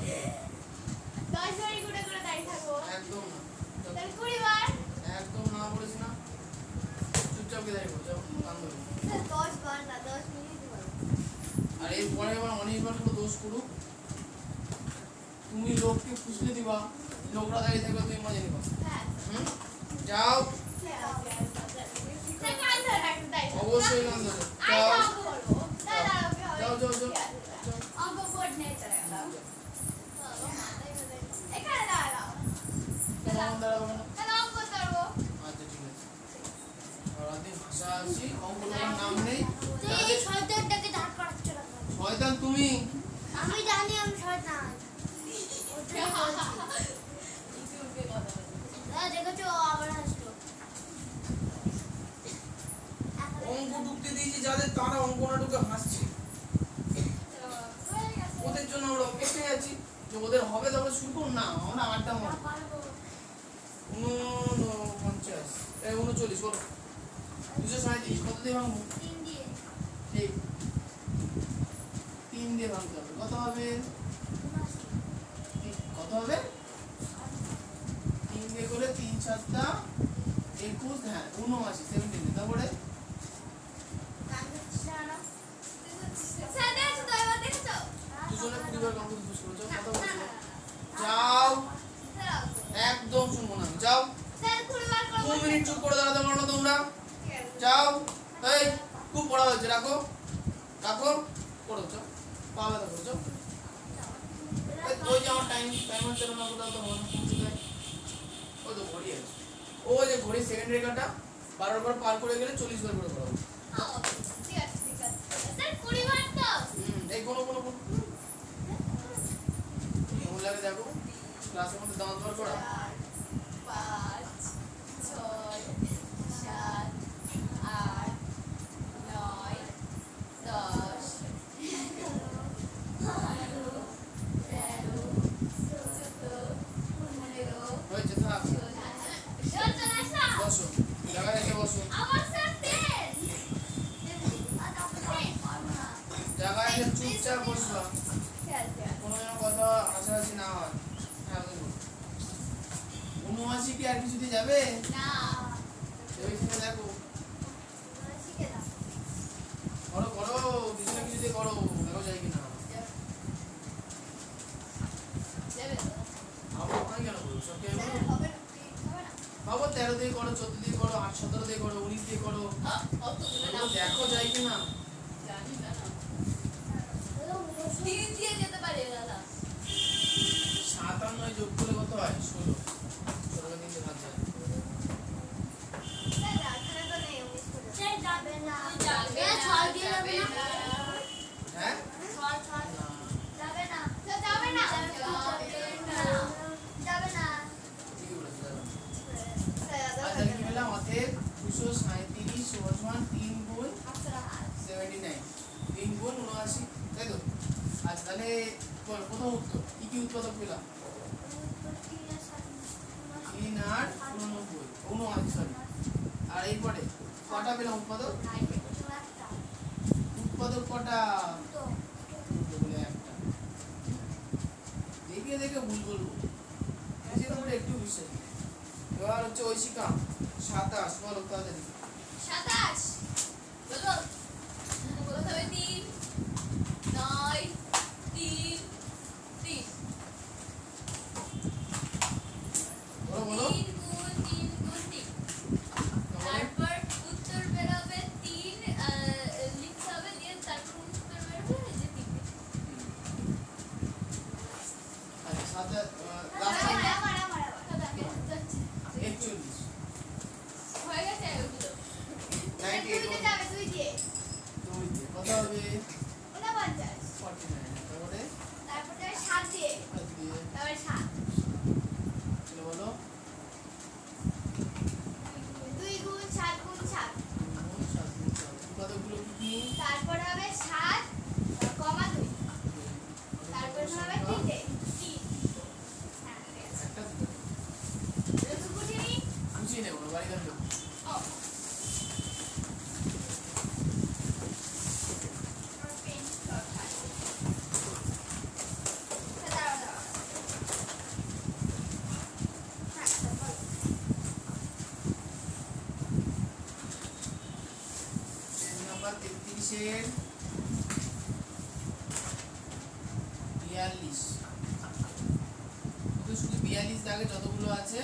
10 বারই করে দাঁড়িয়ে থাকবো একদম না যাও। তাহলে 20 বার একদম না বলেছি না চুপচাপ কে দাঁড়িয়ে পড়ো, যাও কান ধরে 10 বার না 10 মিনিট বলো আর এই পরে আবার অনেকবার কোনো দোষ করুক তুমি লোককে ফুসলে দিবা লোকরা দাঁড়িয়ে থাকবে তুমি মজা নিবা হ্যাঁ হুম যাও স্যার কাল ধরে রাখতে তাই অবশ্যই কান ধরে আই যাও অঙ্ক করবো দাদা ওকে হবে যাও যাও যাও যাও। অঙ্ক বোর্ড নিয়ে চলে গেলাম এখানে দাঁড়াও কেমন দাঁড়াবে না তাহলে অঙ্ক করবো আচ্ছা ঠিক আছে আর আপনি ভাষা আসি অঙ্কগুলোর নাম নেই তুই এই শয়তানটাকে দাঁড় করাচ্ছ না কেন? শয়তান তুমি আমি জানি আমি শয়তান দেখেছো ও আবার হাসলো অঙ্ক ঢুকতে দিয়েছি যাদের তারা অঙ্ক না ঢুকে হাসছে ওদের জন্য আমরা অপেক্ষায় আছি যে ওদের হবে তারপরে শুরু করুন না আমরা আড্ডা মারব 49 39 বলো 237 কত দিয়ে ভাঙবো ঠিক 3 দিয়ে ভাঙতে হবে কত হবে কত হবে 3 দিয়ে করে 3 7টা 21 হ্যাঁ 79 17 তারপরে দুজনে পরিবার কাউকে জিজ্ঞেস করো যাও কথা বলছো যাও একদম শুনবো না আমি। যাও 2 মিনিট চুপ করে দাঁড়াতে পারো না তোমরা যাও এই খুব পড়া হয়েছে রাখো রাখো পড়ো যাও পা ব্যথা করো যাও ওই যে আমার টাইমার চালানো কোথাও তো মনে পৌঁছে যায় ওই তো ঘড়ি আছে ওই যে ঘড়ি সেকেন্ড রেখাটা 12 বার পার করে গেলে 40 বার করে পড়াবো এই কোনো কেমন লাগে দেখো ক্লাসের মধ্যে দাঁত বার করা 5 6 7 8 9 10 হয়েছে থাক বসো জায়গায় রেখে বসো জায়গায় রেখে চুপচাপ বসবা কোনো যেন কথা হাসাহাসি না হয় হ্যাঁ বলবো 79 কি আর কিছু দিয়ে যাবে ভেবেচিন্তে দেখো করো করো কিছু না কিছু দিয়ে করো দেখো যায় কিনা আবার ওখানে কেন করো সব কে বলো বাবা 13 দিয়ে করো 14 দিয়ে করো 8 17 দিয়ে করো 19 দিয়ে করো এগুলো দেখো যায় কিনা জানি না 3 দিয়ে যেতে পারে দাদা 57 যোগ করলে কত হয় 16 16 দিন ভাগ যায় গুণ 79, তাই তো? আচ্ছা তাহলে প্রথম উত্তর কি কি উৎপাদক পেলাম? 3 আর 79, সরি। আর এরপরে কটা পেলাম উৎপাদক? উৎপাদক কটা? দুটো বলে একটা। দেখে দেখে ভুল বলবো, নিজের উপরে একটু বিশ্বাস নেই। এবার হচ্ছে ঐশিকা 27, বলো তাড়াতাড়ি। 27 বলো প্রথমে 3 9 3 3 বলো বলো। 3 গুণ 3 গুণ 3 তারপর উত্তর বের হবে 3 লিখতে হবে দিয়ে তারপর উত্তর বের হবে যে 3 আচ্ছা সাথে লাস্ট 41, হয়ে গেছে ওগুলো 98, তুই দিয়ে দুই দিয়ে কত হবে? 49 49, তারপরে তারপরে 7 দিয়ে সাত দিয়ে তারপরে 7 চলো বলো। 2 গুণ 7 গুণ 7 গুণ 7 গুণ 7, উৎপাদকগুলো কি কি? তারপর হবে 7 কমা 2 তারপর হবে 3 হ্যাঁ একটা দুটো এটা বুঝিনি বুঝিয়ে নেবো বাড়ি গেল। ও পেজ নাম্বার 33 এর 42, তো শুধু 42 দাগে যতগুলো আছে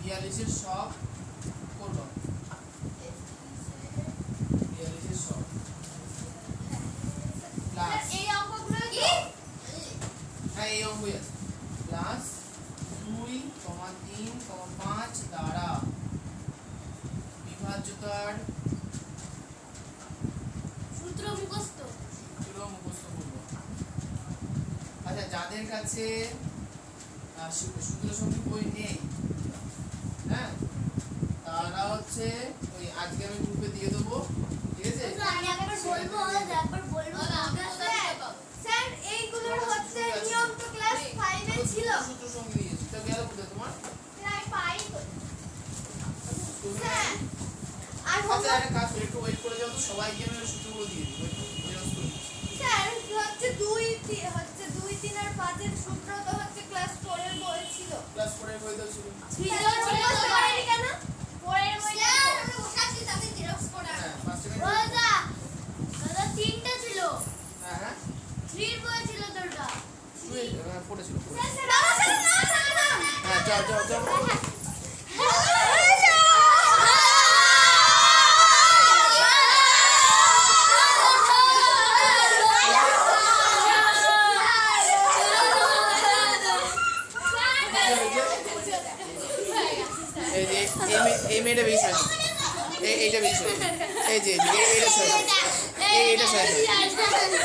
42 এর সব করবো, 42 এর সব প্লাস, এই অঙ্কগুলো কি হ্যাঁ এই অঙ্কই আছে, প্লাস 2, 3, 5 দ্বারা বিভাজ্যতার সূত্র মুখস্থ। পুরো মুখস্থ করবো। আচ্ছা যাদের কাছে সূত্র সংখ্যা বই নেই, হ্যাঁ তারা হচ্ছে ওই আজকে আমি গ্রুপে দিয়ে দেবো, ঠিক আছে? আমি একবার বলবো তারপর বলবো স্যার এইগুলোর হচ্ছে নিয়ম তো ক্লাস 5 এ ছিল সূত্র সংখ্যা দিয়েছি, তো গেল কোথায় তোমার? প্রায় পাই তো তুমি স্যার আর আচ্ছা একটা কাজ করো, একটু ওয়েট করে যাও তো, সবাইকে আমি ওই সূত্রগুলো দিয়ে দিই, ওয়েট করো, জেরক্স করে দিচ্ছি। স্যার হচ্ছে 2 3 আর 5 এর সূত্র তো হচ্ছে ক্লাস 4 এর বই ছিল ক্লাস 4 এর বইতেও ছিল। ছিল বুঝতে পারিনি কেন 4 এর বই স্যার আমরা বসাচ্ছি তাতে জেরক্স করা হ্যাঁ ফার্স্ট টাইম। দাদা দাদা তিনটা ছিল, হ্যাঁ হ্যাঁ 3 বই ছিল তোরটা। পড়েছিল। স্যার বাবা স্যার না স্যার না হ্যাঁ যাও যাও যাও। এই যে এই মেয়েটা বেশি হয়েছে, এইটা বেশি হয়েছে, এই যে এইটা 6, এইটা 6।